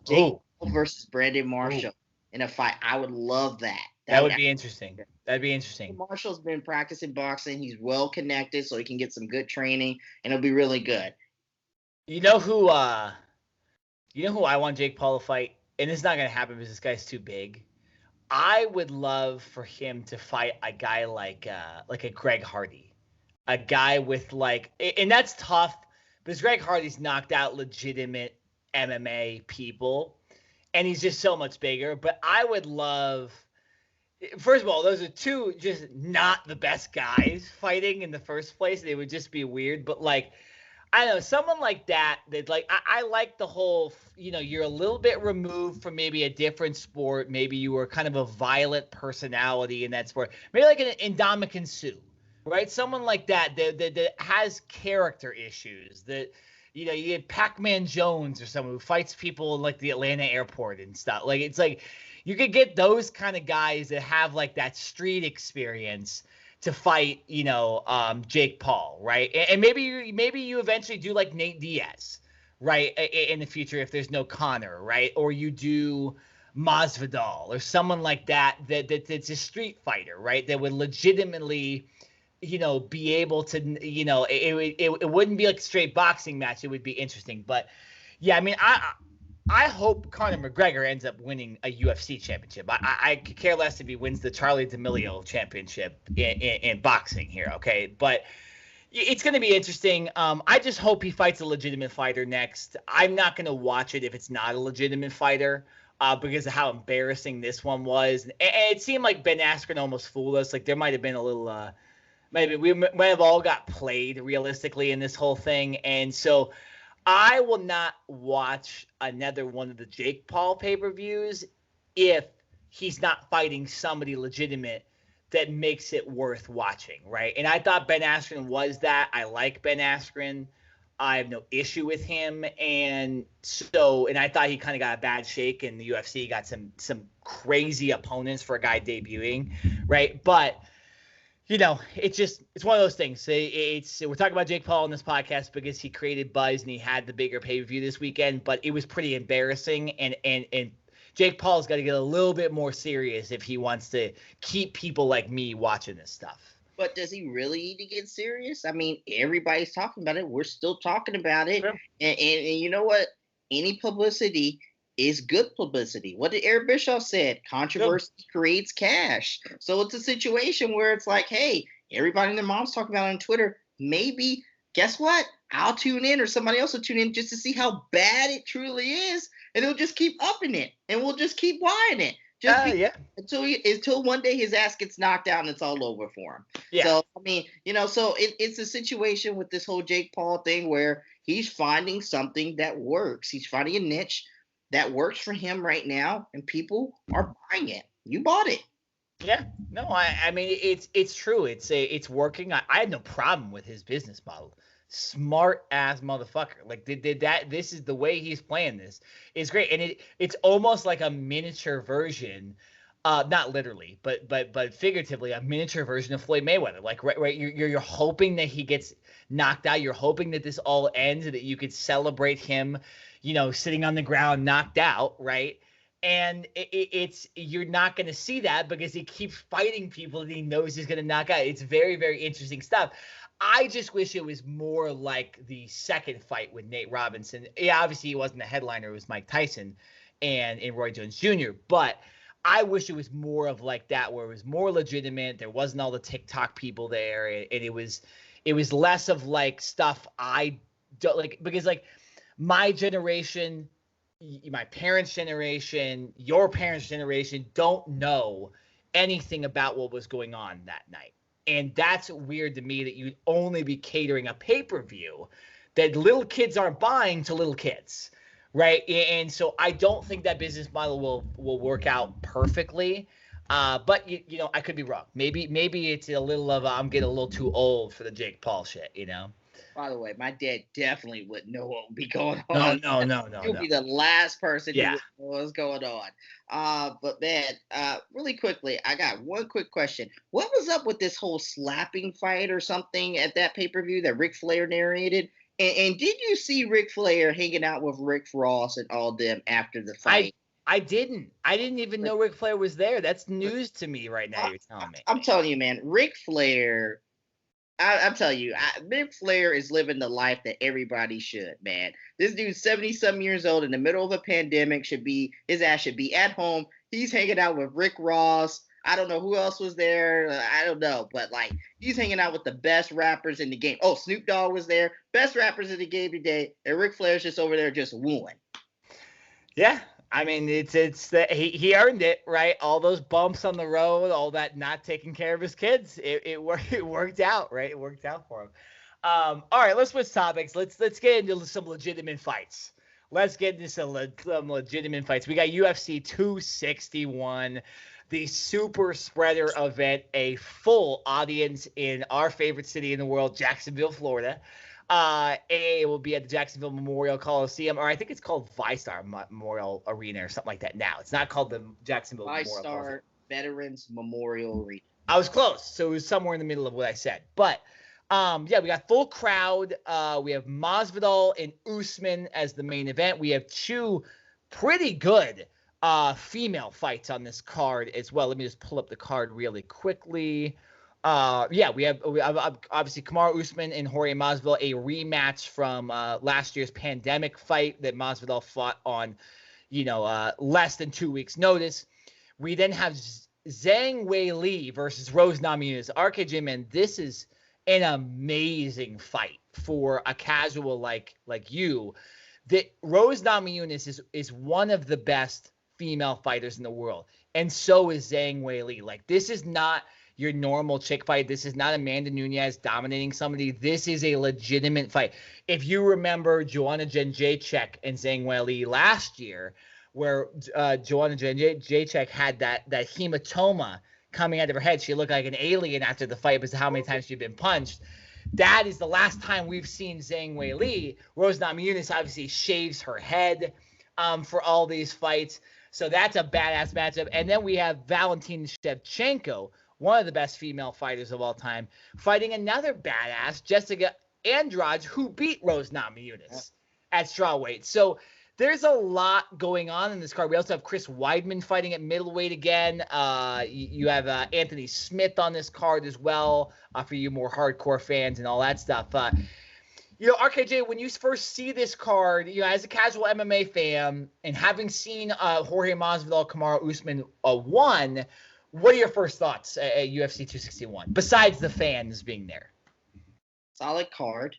Jake Paul versus Brandon Marshall in a fight. I would love that.
That would be interesting. That'd be interesting.
Marshall's been practicing boxing. He's well connected, so he can get some good training, and it'll be really good.
You know who I want Jake Paul to fight? And it's not going to happen because this guy's too big. I would love for him to fight a guy like a Greg Hardy. A guy with and that's tough because Greg Hardy's knocked out legitimate MMA people, and he's just so much bigger. But I would love, first of all, those are two just not the best guys fighting in the first place. They would just be weird. But I don't know, someone like that I like the whole, you're a little bit removed from maybe a different sport. Maybe you were kind of a violent personality in that sport. Maybe like an Ndamukong Suh, right? Someone like that has character issues. That, you get Pac-Man Jones or someone who fights people in like the Atlanta airport and stuff. It's like you could get those kind of guys that have that street experience to fight, Jake Paul, right? And maybe you eventually do like Nate Diaz, right, in the future if there's no Conor, right? Or you do Masvidal or someone like that's a street fighter, right? That would legitimately, be able to, it wouldn't be like a straight boxing match. It would be interesting. But yeah, I mean, I hope Conor McGregor ends up winning a UFC championship. I could care less if he wins the Charlie D'Amelio championship in boxing here, okay? But it's going to be interesting. I just hope he fights a legitimate fighter next. I'm not going to watch it if it's not a legitimate fighter because of how embarrassing this one was. And it seemed like Ben Askren almost fooled us. There might have been a little maybe we might have all got played realistically in this whole thing. And so I will not watch another one of the Jake Paul pay-per-views if he's not fighting somebody legitimate that makes it worth watching, right? And I thought Ben Askren was that. I like Ben Askren. I have no issue with him. And I thought he kind of got a bad shake in the UFC. He got some crazy opponents for a guy debuting, right? But it's one of those things. We're talking about Jake Paul in this podcast because he created buzz and he had the bigger pay-per-view this weekend, but it was pretty embarrassing. And Jake Paul's got to get a little bit more serious if he wants to keep people like me watching this stuff.
But does he really need to get serious? I mean, everybody's talking about it. We're still talking about it. Sure. And you know what? Any publicity is good publicity. What did Eric Bischoff said? Controversy creates cash. So it's a situation where it's like, hey, everybody and their mom's talking about it on Twitter. Maybe, guess what? I'll tune in or somebody else will tune in just to see how bad it truly is. And it'll just keep upping it. And we'll just keep buying it. Until one day his ass gets knocked out and it's all over for him. Yeah. So, I mean, it's a situation with this whole Jake Paul thing where he's finding something that works. He's finding a niche that works for him right now, and people are buying it. You bought it.
Yeah. No, I mean, it's true. It's working. I had no problem with his business model. Smart ass motherfucker. This is the way he's playing this. It's great. And it's almost like a miniature version, not literally, but figuratively, a miniature version of Floyd Mayweather. Right, you're hoping that he gets knocked out. You're hoping that this all ends and that you could celebrate him, sitting on the ground knocked out, right? And you're not going to see that because he keeps fighting people that he knows he's going to knock out. It's very, very interesting stuff. I just wish it was more like the second fight with Nate Robinson. Yeah, obviously he wasn't the headliner. It was Mike Tyson and Roy Jones Jr. But I wish it was more of like that, where it was more legitimate. There wasn't all the TikTok people there, and it was less of like stuff I don't like, because like my generation, my parents' generation, your parents' generation don't know anything about what was going on that night. And that's weird to me, that you'd only be catering a pay-per-view that little kids aren't buying to little kids, right? And so I don't think that business model will work out perfectly. But you know, I could be wrong. Maybe it's a little of I'm getting a little too old for the Jake Paul shit, you know.
By the way, my dad definitely wouldn't know what would be going on.
No.
He'll be the last person who
Yeah.
would know what's going on. But man, really quickly, I got one quick question. What was up with this whole slapping fight or something at that pay-per-view that Ric Flair narrated? And did you see Ric Flair hanging out with Rick Ross and all them after the fight?
I didn't even know Ric Flair was there. That's news to me right now. You're telling me.
I'm telling you, man, Ric Flair. I'm telling you, Ric Flair is living the life that everybody should, man. This dude's 70-some years old in the middle of a pandemic. His ass should be at home. He's hanging out with Rick Ross. I don't know who else was there. I don't know. But, like, he's hanging out with the best rappers in the game. Oh, Snoop Dogg was there. Best rappers in the game today. And Ric Flair's just over there just wooing.
Yeah. I mean, it's that he earned it, right? All those bumps on the road, all that not taking care of his kids, it worked out, right? It worked out for him. All right, let's switch topics. Let's get into some legitimate fights. Let's get into some legitimate fights. We got UFC 261, the super spreader event, a full audience in our favorite city in the world, Jacksonville, Florida. It will be at the Jacksonville Memorial Coliseum, or I think it's called VyStar Memorial Arena or something like that now. It's not called the Jacksonville Memorial Coliseum.
Veterans Memorial Arena.
I was close, so it was somewhere in the middle of what I said. But, yeah, we got full crowd. We have Masvidal and Usman as the main event. We have two pretty good female fights on this card as well. Let me just pull up the card really quickly. Yeah, we have obviously Kamaru Usman and Jorge Masvidal, a rematch from last year's pandemic fight that Masvidal fought on, less than 2 weeks' notice. We then have Zhang Weili versus Rose Namajunas. RKJ Man, this is an amazing fight for a casual like you. That Rose Namajunas is one of the best female fighters in the world, and so is Zhang Weili. Like, this is not your normal chick fight. This is not Amanda Nunes dominating somebody. This is a legitimate fight. If you remember Joanna Jędrzejczyk and Zhang Weili last year, where Joanna Jędrzejczyk had that hematoma coming out of her head, she looked like an alien after the fight because of how many times she'd been punched. That is the last time we've seen Zhang Weili. Rose Namajunas obviously shaves her head for all these fights. So that's a badass matchup. And then we have Valentina Shevchenko, one of the best female fighters of all time, fighting another badass, Jessica Andrade, who beat Rose Namajunas at strawweight. So there's a lot going on in this card. We also have Chris Weidman fighting at middleweight again. You have Anthony Smith on this card as well, for you more hardcore fans and all that stuff. RKJ, when you first see this card, as a casual MMA fan and having seen Jorge Masvidal, Kamaru Usman won, what are your first thoughts at UFC 261, besides the fans being there?
Solid card.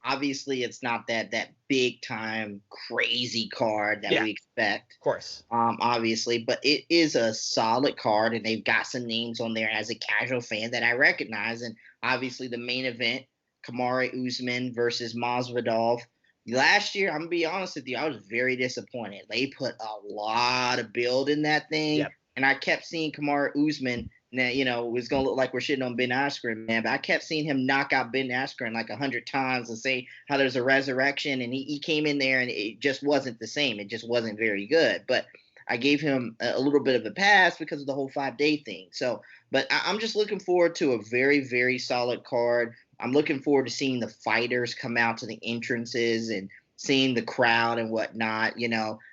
Obviously, it's not that big time crazy card that we expect.
Of course.
Obviously, but it is a solid card, and they've got some names on there as a casual fan that I recognize. And obviously, the main event, Kamaru Usman versus Masvidal. Last year, I'm gonna be honest with you, I was very disappointed. They put a lot of build in that thing. Yep. And I kept seeing Kamaru Usman, now, it was going to look like we're shitting on Ben Askren, man. But I kept seeing him knock out Ben Askren like 100 times and say how there's a resurrection. And he came in there and it just wasn't the same. It just wasn't very good. But I gave him a little bit of a pass because of the whole 5-day thing. So, but I'm just looking forward to a very, very solid card. I'm looking forward to seeing the fighters come out to the entrances and seeing the crowd and whatnot.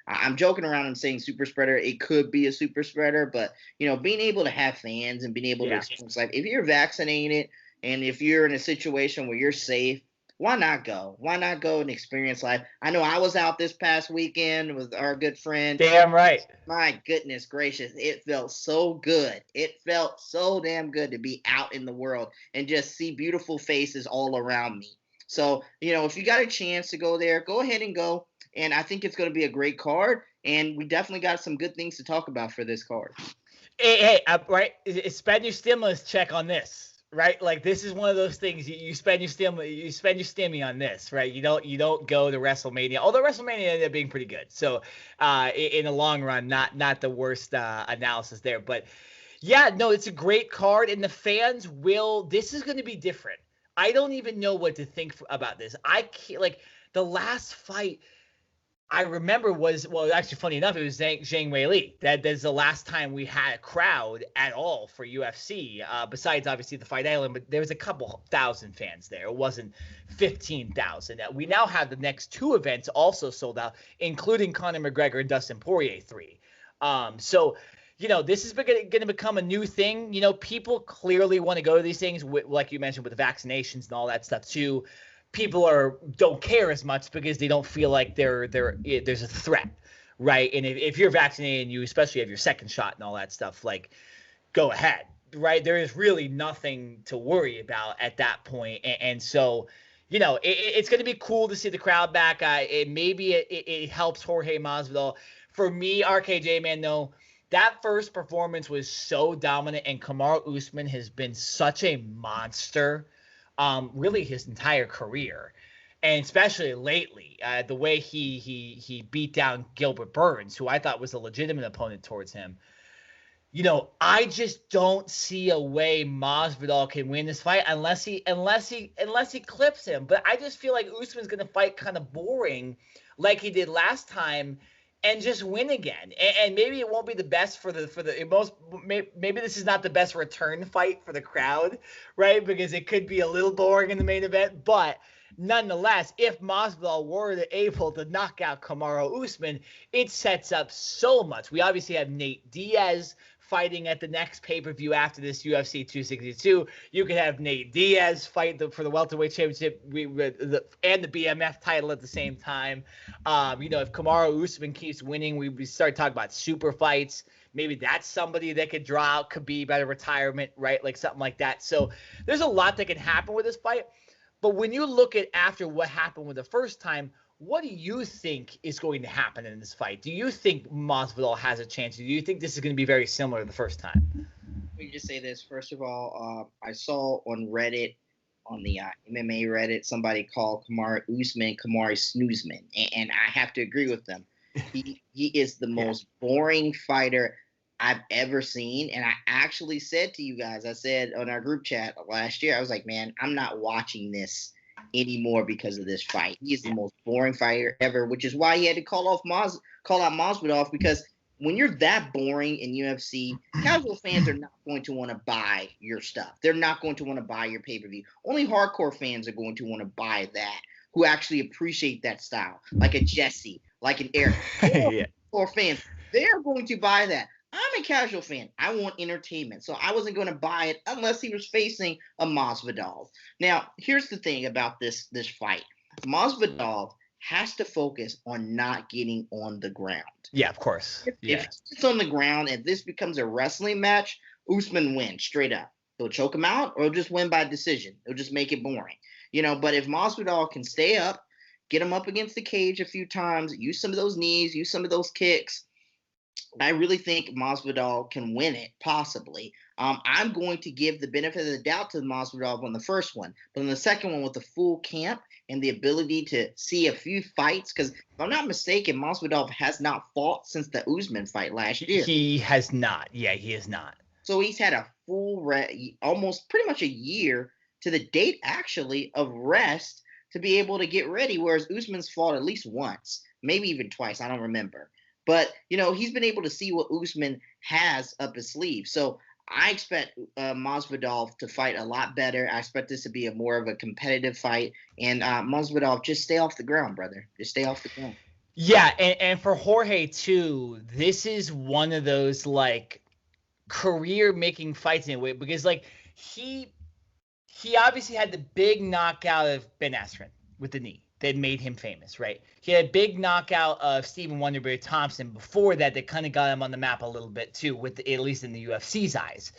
I'm joking around and saying super spreader. It could be a super spreader, but being able to have fans and being able to experience life. If you're vaccinated and if you're in a situation where you're safe, why not go? Why not go and experience life? I know I was out this past weekend with our good friend.
Damn right.
My goodness gracious, it felt so good. It felt so damn good to be out in the world and just see beautiful faces all around me. So, if you got a chance to go there, go ahead and go. And I think it's going to be a great card. And we definitely got some good things to talk about for this card.
Right? Spend your stimulus check on this, right? Like this is one of those things you spend your stimmy on this, right? You don't go to WrestleMania, although WrestleMania ended up being pretty good. So, in the long run, not the worst analysis there, but yeah, no, it's a great card, and the fans will. This is going to be different. I don't even know what to think about this. I can't like the last fight. I remember actually funny enough, it was Zhang Weili. That's the last time we had a crowd at all for UFC, besides obviously the Fight Island, but there was a couple thousand fans there. It wasn't 15,000. We now have the next two events also sold out, including Conor McGregor and Dustin Poirier 3. So, this is going to become a new thing. People clearly want to go to these things, like you mentioned, with the vaccinations and all that stuff too. People don't care as much because they don't feel like there's a threat, right? And if you're vaccinated and you especially have your second shot and all that stuff, like, go ahead, right? There is really nothing to worry about at that point. And so, it's going to be cool to see the crowd back. Maybe it helps Jorge Masvidal. For me, RKJ Man, though, that first performance was so dominant, and Kamaru Usman has been such a monster. Really his entire career, and especially lately, the way he beat down Gilbert Burns, who I thought was a legitimate opponent towards him. I just don't see a way Masvidal can win this fight unless he clips him. But I just feel like Usman's gonna fight kind of boring, like he did last time, and just win again. And maybe it won't be the best for the most. Maybe this is not the best return fight for the crowd, right? Because it could be a little boring in the main event. But nonetheless, if Masvidal were able to knock out Kamaru Usman, it sets up so much. We obviously have Nate Diaz fighting at the next pay-per-view after this UFC 262. You could have Nate Diaz fight for the welterweight championship and the BMF title at the same time. If Kamaru Usman keeps winning, we start talking about super fights. Maybe that's somebody that could draw out Khabib out of retirement, right? Like something like that. So there's a lot that can happen with this fight. But when you look at after what happened with the first time, what do you think is going to happen in this fight? Do you think Masvidal has a chance? Do you think this is going to be very similar to the first time?
Let me just say this. First of all, I saw on Reddit, on the MMA Reddit, somebody called Kamaru Usman Kamaru Snoozman, and I have to agree with them. He is the most boring fighter I've ever seen, and I actually said to you guys, I said on our group chat last year, I was like, man, I'm not watching this anymore because of this fight. He is the most boring fighter ever, which is why he had to call out Masvidal, because when you're that boring in UFC, casual fans are not going to want to buy your stuff. They're not going to want to buy your pay-per-view. Only hardcore fans are going to want to buy that, who actually appreciate that style, like a Jesse, like an Eric. Hardcore fans, they're going to buy that. I'm a casual fan. I want entertainment. So I wasn't going to buy it unless he was facing a Masvidal. Now, here's the thing about this fight. Masvidal has to focus on not getting on the ground.
Yeah, of course.
If he gets on the ground and this becomes a wrestling match, Usman wins straight up. He'll choke him out or he'll just win by decision. He'll just make it boring. But if Masvidal can stay up, get him up against the cage a few times, use some of those knees, use some of those kicks, I really think Masvidal can win it, possibly. I'm going to give the benefit of the doubt to Masvidal on the first one. But on the second one, with the full camp and the ability to see a few fights, because if I'm not mistaken, Masvidal has not fought since the Usman fight last year.
He has not. Yeah, he has not.
So he's had a full, almost pretty much a year to the date, actually, of rest to be able to get ready, whereas Usman's fought at least once, maybe even twice. I don't remember. But, he's been able to see what Usman has up his sleeve. So I expect Masvidal to fight a lot better. I expect this to be more of a competitive fight. And Masvidal, just stay off the ground, brother. Just stay off the ground.
Yeah, and for Jorge, too, this is one of those, career-making fights in a way. Because, he obviously had the big knockout of Ben Askren with the knee that made him famous, right? He had a big knockout of Stephen Wonderboy Thompson before that kind of got him on the map a little bit too, at least in the UFC's eyes.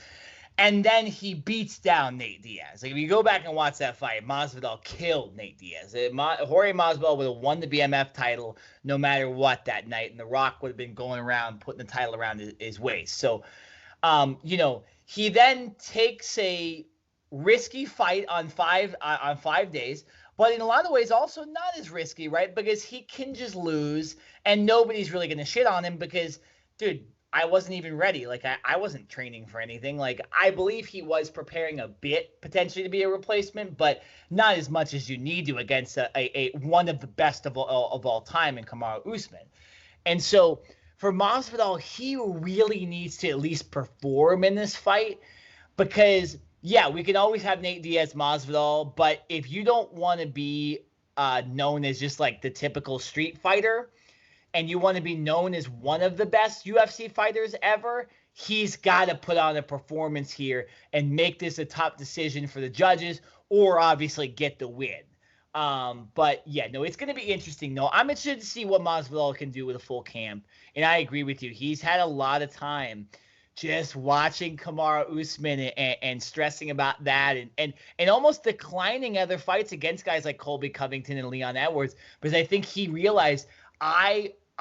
And then he beats down Nate Diaz. If you go back and watch that fight, Masvidal killed Nate Diaz. Jorge Masvidal would have won the BMF title no matter what that night, and The Rock would have been going around putting the title around his waist. So He then takes a risky fight on 5 days, but in a lot of ways also not as risky, right? Because he can just lose and nobody's really going to shit on him because, dude, I wasn't even ready. Like, I wasn't training for anything. Like, I believe he was preparing a bit potentially to be a replacement, but not as much as you need to against a one of the best of all time in Kamaru Usman. And so for Masvidal, he really needs to at least perform in this fight because, yeah, we can always have Nate Diaz Masvidal, but if you don't want to be known as just like the typical street fighter, and you want to be known as one of the best UFC fighters ever, he's got to put on a performance here and make this a top decision for the judges or obviously get the win. But yeah, no, it's going to be interesting though. I'm interested to see what Masvidal can do with a full camp. And I agree with you. He's had a lot of time just watching Kamaru Usman and stressing about that and almost declining other fights against guys like Colby Covington and Leon Edwards because I think he realized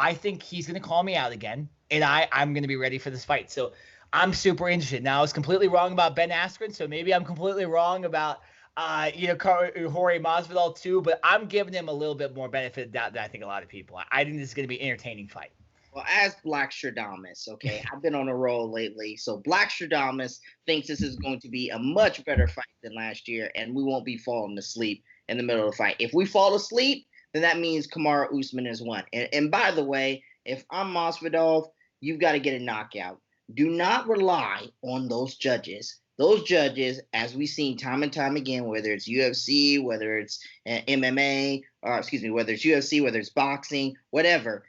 I think he's going to call me out again, and I'm going to be ready for this fight. So I'm super interested. Now, I was completely wrong about Ben Askren, so maybe I'm completely wrong about, Jorge Masvidal too, but I'm giving him a little bit more benefit of doubt than I think a lot of people. I think this is going to be an entertaining fight.
Well, as Black Stradamus, okay, I've been on a roll lately. So Black Stradamus thinks this is going to be a much better fight than last year, and we won't be falling asleep in the middle of the fight. If we fall asleep, then that means Kamaru Usman has won. And by the way, if I'm Masvidal, you've got to get a knockout. Do not rely on those judges. Those judges, as we've seen time and time again, whether it's UFC, whether it's MMA, whether it's UFC, whether it's boxing, whatever,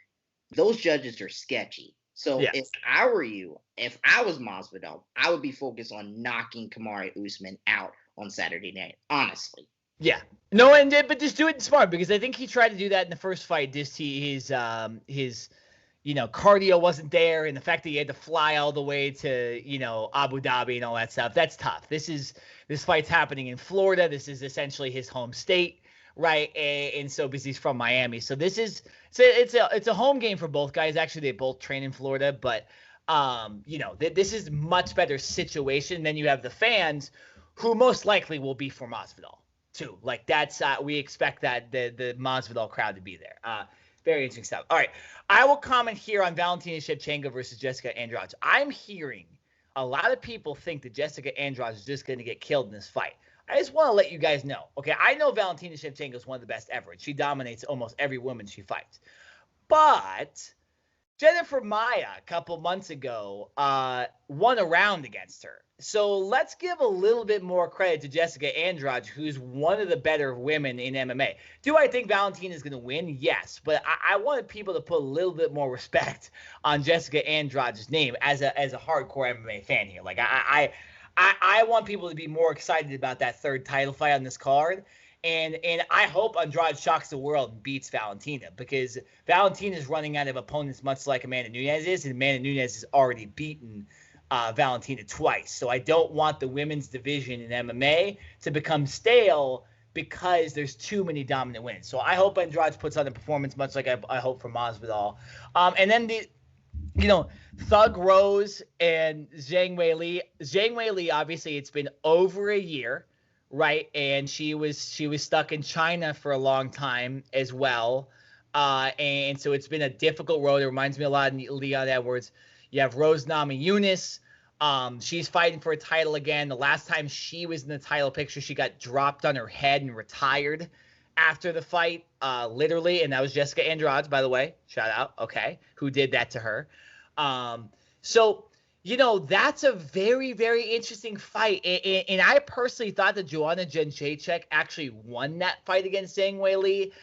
those judges are sketchy. So If I were you, if I was Masvidal, I would be focused on knocking Kamaru Usman out on Saturday night, honestly.
Yeah. No, but just do it smart because I think he tried to do that in the first fight. Just his cardio wasn't there, and the fact that he had to fly all the way to Abu Dhabi and all that stuff. That's tough. This fight's happening in Florida. This is essentially his home state, right? And so because he's from Miami, so it's a home game for both guys. Actually, they both train in Florida, but this is much better situation. Then you have the fans, who most likely will be for Masvidal too. Like that's we expect that the Masvidal crowd to be there. Very interesting stuff. All right, I will comment here on Valentina Shevchenko versus Jessica Andrade. I'm hearing a lot of people think that Jessica Andrade is just going to get killed in this fight. I just want to let you guys know. Okay, I know Valentina Shevchenko is one of the best ever. She dominates almost every woman she fights. But Jennifer Maia a couple months ago won a round against her. So let's give a little bit more credit to Jessica Andrade, who's one of the better women in MMA. Do I think Valentina is going to win? Yes, but I wanted people to put a little bit more respect on Jessica Andrade's name as a hardcore MMA fan here. Like I want people to be more excited about that third title fight on this card. And I hope Andrade shocks the world and beats Valentina because Valentina is running out of opponents much like Amanda Nunes is, and Amanda Nunes has already beaten Valentina twice. So I don't want the women's division in MMA to become stale because there's too many dominant wins. So I hope Andrade puts on a performance much like I hope for Masvidal. And then Thug Rose and Zhang Weili. Zhang Weili, obviously, it's been over a year, right? And she was stuck in China for a long time as well. And so it's been a difficult road. It reminds me a lot of Leon Edwards. You have Rose Namajunas. She's fighting for a title again. The last time she was in the title picture, she got dropped on her head and retired after the fight, literally. And that was Jessica Andrade, by the way. Shout out. Okay. Who did that to her. So, that's a very, very interesting fight. And I personally thought that Joanna Jędrzejczyk actually won that fight against Zhang Weili.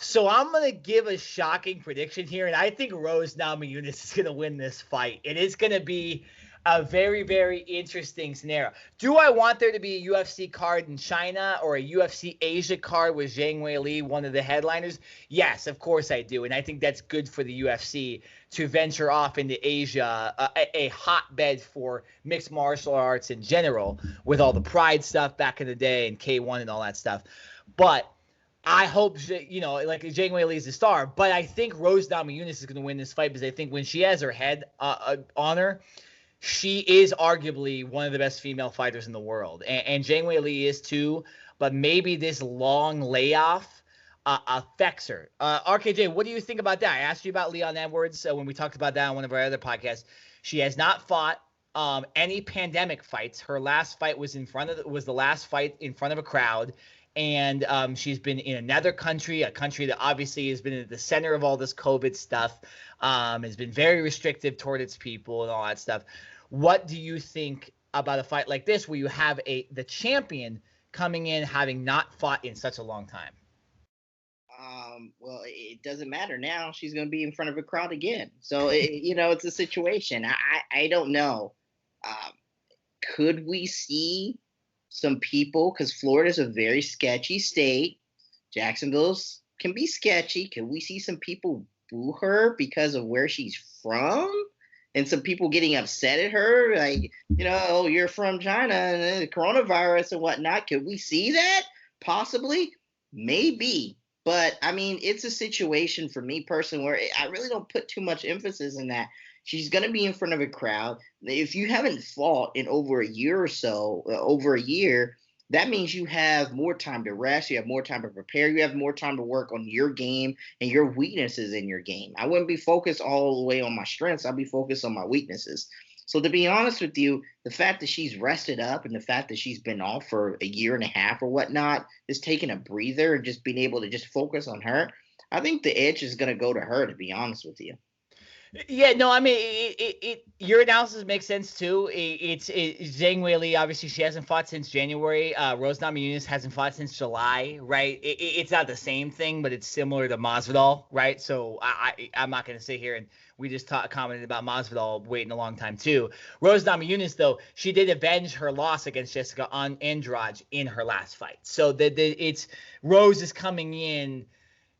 So I'm going to give a shocking prediction here, and I think Rose Namajunas is going to win this fight. It is going to be a very, very interesting scenario. Do I want there to be a UFC card in China or a UFC Asia card with Zhang Weili, one of the headliners? Yes, of course I do, and I think that's good for the UFC to venture off into Asia, a hotbed for mixed martial arts in general, with all the Pride stuff back in the day and K1 and all that stuff. But I hope, like Zhang Weili is the star, but I think Rose Namajunas is going to win this fight because I think when she has her head on her, she is arguably one of the best female fighters in the world. And Zhang Weili is too, but maybe this long layoff affects her. RKJ, what do you think about that? I asked you about Leon Edwards when we talked about that on one of our other podcasts. She has not fought any pandemic fights. Her last fight was the last fight in front of a crowd. And she's been in another country, a country that obviously has been at the center of all this COVID stuff, has been very restrictive toward its people and all that stuff. What do you think about a fight like this where you have the champion coming in having not fought in such a long time?
Well, it doesn't matter now. She's going to be in front of a crowd again. So, it's a situation. I don't know. Could we see some people, because Florida's a very sketchy state. Jacksonville's can be sketchy. Can we see some people boo her because of where she's from? And some people getting upset at her, like, oh, you're from China and the coronavirus and whatnot. Could we see that? Possibly. Maybe. But, I mean, it's a situation for me personally where I really don't put too much emphasis in that. She's going to be in front of a crowd. If you haven't fought in over a year or so, over a year, that means you have more time to rest. You have more time to prepare. You have more time to work on your game and your weaknesses in your game. I wouldn't be focused all the way on my strengths. I'll be focused on my weaknesses. So to be honest with you, the fact that she's rested up and the fact that she's been off for a year and a half or whatnot, is taking a breather and just being able to just focus on her. I think the edge is going to go to her, to be honest with you.
Yeah, no, I mean, your analysis makes sense too. It's Zhang Weili, obviously she hasn't fought since January. Rose Namajunas hasn't fought since July, right? It's not the same thing, but it's similar to Masvidal, right? So I'm not going to sit here and we just commented about Masvidal waiting a long time too. Rose Namajunas, though, she did avenge her loss against Jessica Andrade in her last fight. So it's Rose is coming in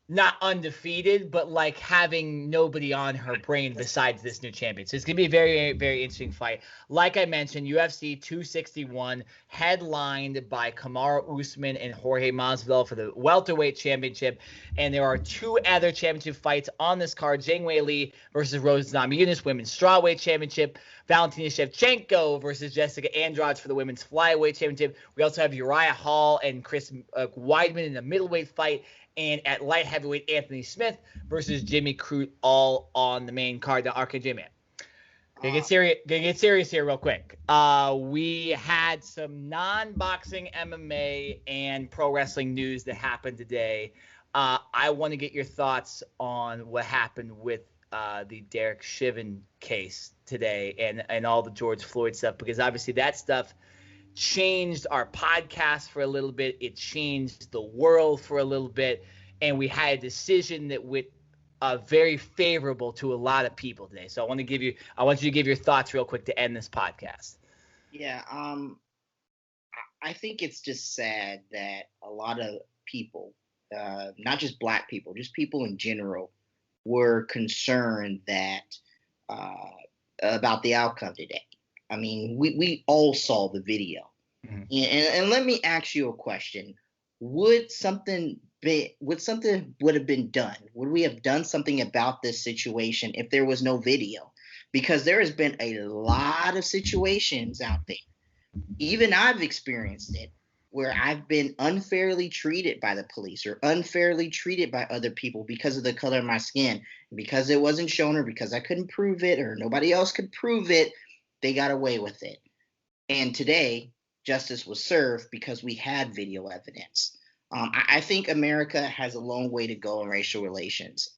not undefeated, but like having nobody on her brain besides this new champion. So it's going to be a very, very interesting fight. Like I mentioned, UFC 261 headlined by Kamaru Usman and Jorge Masvidal for the welterweight championship. And there are two other championship fights on this card. Zhang Weili versus Rose Namajunas, women's strawweight championship. Valentina Shevchenko versus Jessica Andrade for the women's flyweight championship. We also have Uriah Hall and Chris Weidman in the middleweight fight. And at light heavyweight, Anthony Smith versus Jimmy Crute, all on the main card. Now, RKJ Man, gonna get serious here real quick. We had some non-boxing MMA and pro wrestling news that happened today. I want to get your thoughts on what happened with the Derek Chauvin case today and all the George Floyd stuff, because obviously that stuff changed our podcast for a little bit. It changed the world for a little bit. And we had a decision that went very favorable to a lot of people today. So I want you to give your thoughts real quick to end this podcast.
Yeah. I think it's just sad that a lot of people, not just black people, just people in general, were concerned that about the outcome today. I mean, we all saw the video. Mm-hmm. And let me ask you a question. Would something would have been done? Would we have done something about this situation if there was no video? Because there has been a lot of situations out there. Even I've experienced it, where I've been unfairly treated by the police or unfairly treated by other people because of the color of my skin, because it wasn't shown or because I couldn't prove it or nobody else could prove it. They got away with it. And today, justice was served because we had video evidence. I think America has a long way to go in racial relations.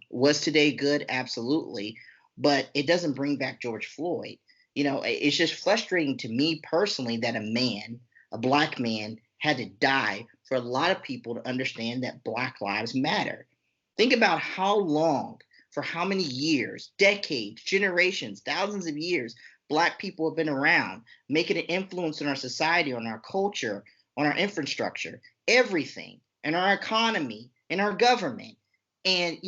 Was today good? Absolutely. But it doesn't bring back George Floyd. It's just frustrating to me personally that a black man, had to die for a lot of people to understand that Black lives matter. Think about how long, for how many years, decades, generations, thousands of years, Black people have been around, making an influence in our society, on our culture, on our infrastructure, everything, in our economy, in our government. And,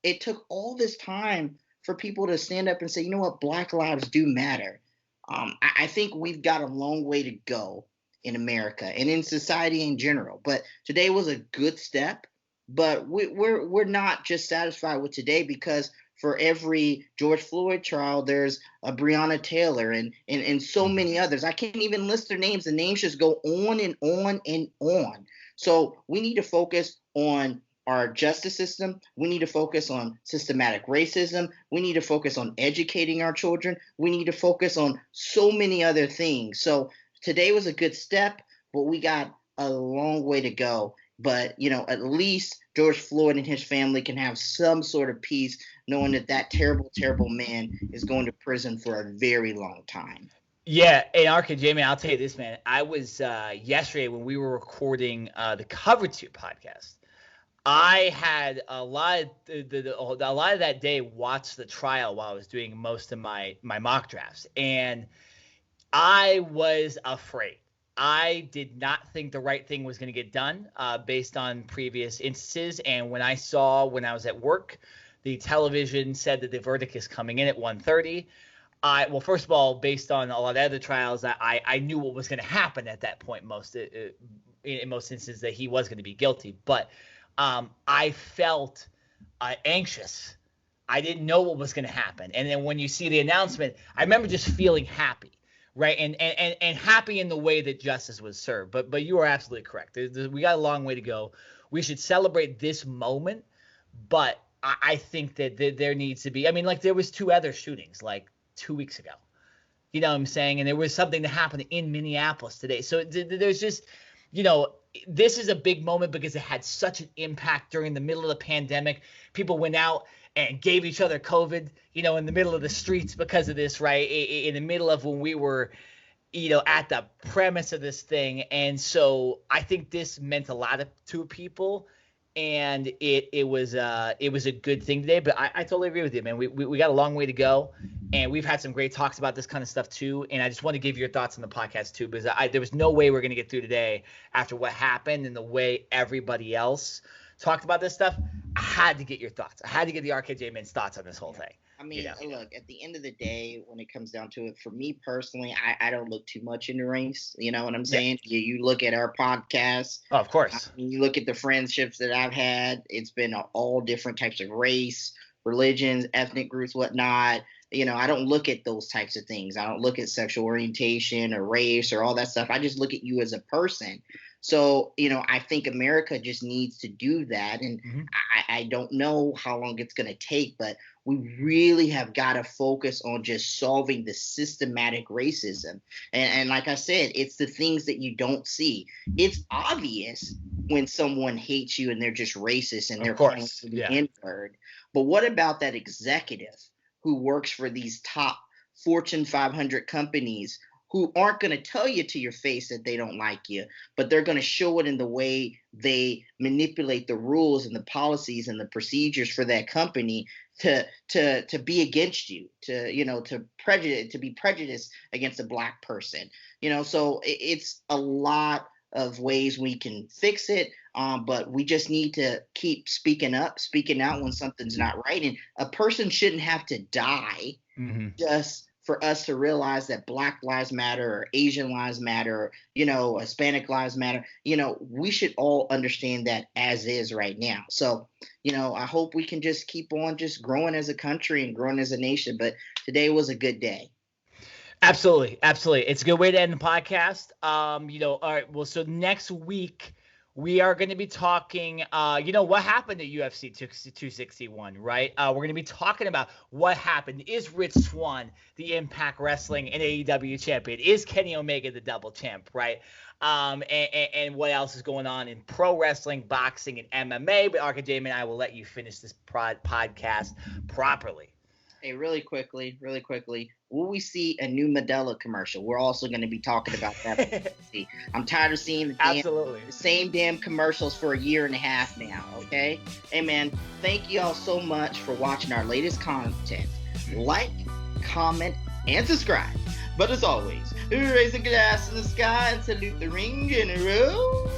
it took all this time for people to stand up and say, you know what, Black lives do matter. I think we've got a long way to go in America and in society in general. But today was a good step. But we're not just satisfied with today, because for every George Floyd trial, there's a Breonna Taylor and so many others. I can't even list their names. The names just go on and on and on. So we need to focus on our justice system. We need to focus on systematic racism. We need to focus on educating our children. We need to focus on so many other things. So today was a good step, but we got a long way to go. But, at least George Floyd and his family can have some sort of peace knowing that terrible, terrible man is going to prison for a very long time.
Yeah, and RKJ Man, I'll tell you this, man. I was yesterday when we were recording the Cover 2 podcast. I had a lot of that day watched the trial while I was doing most of my mock drafts, and I was afraid. I did not think the right thing was going to get done based on previous instances, and when I was at work, the television said that the verdict is coming in at 1:30. Well, first of all, based on a lot of other trials, I knew what was going to happen at that point. In most instances, that he was going to be guilty, but I felt anxious. I didn't know what was going to happen, and then when you see the announcement, I remember just feeling happy, right? And happy in the way that justice was served. But you are absolutely correct. We got a long way to go. We should celebrate this moment, but I think that there needs to be. I mean, like there was 2 other shootings, like 2 weeks ago. You know what I'm saying? And there was something that happened in Minneapolis today. So there's just, this is a big moment because it had such an impact during the middle of the pandemic. People went out and gave each other COVID, in the middle of the streets because of this, right? In the middle of when we were, at the premise of this thing. And so I think this meant a lot to people. And it was a good thing today, but I totally agree with you, man. We got a long way to go, and we've had some great talks about this kind of stuff too. And I just want to give your thoughts on the podcast too, because there was no way we're going to get through today after what happened and the way everybody else talked about this stuff. I had to get your thoughts. I had to get the RKJ Man's thoughts on this whole thing.
I mean, look, at the end of the day, when it comes down to it, for me personally, I don't look too much into race. You know what I'm saying? Yeah. You look at our podcast.
Oh, of course.
You look at the friendships that I've had. It's been all different types of race, religions, ethnic groups, whatnot. I don't look at those types of things. I don't look at sexual orientation or race or all that stuff. I just look at you as a person. So, I think America just needs to do that. And I don't know how long it's going to take, but we really have got to focus on just solving the systematic racism. And like I said, it's the things that you don't see. It's obvious when someone hates you and they're just racist and they're calling you the N-word. But what about that executive who works for these top Fortune 500 companies who aren't going to tell you to your face that they don't like you, but they're going to show it in the way they manipulate the rules and the policies and the procedures for that company to be against you, to be prejudiced against a black person. So it's a lot of ways we can fix it, but we just need to keep speaking out when something's not right. And a person shouldn't have to die just for us to realize that Black Lives Matter or Asian Lives Matter, or, Hispanic Lives Matter. We should all understand that as is right now. So, I hope we can just keep on just growing as a country and growing as a nation. But today was a good day.
Absolutely. It's a good way to end the podcast. All right. Well, so next week we are going to be talking, what happened at UFC 261, right? We're going to be talking about what happened. Is Rich Swann the Impact Wrestling and AEW champion? Is Kenny Omega the double champ, right? And what else is going on in pro wrestling, boxing, and MMA? But RKJ and I will let you finish this podcast properly.
Hey, really quickly, will we see a new Medela commercial? We're also going to be talking about that. I'm tired of seeing the same damn commercials for a year and a half now, okay? Hey, man, thank you all so much for watching our latest content. Like, comment, and subscribe. But as always, raise a glass in the sky and salute the ring general.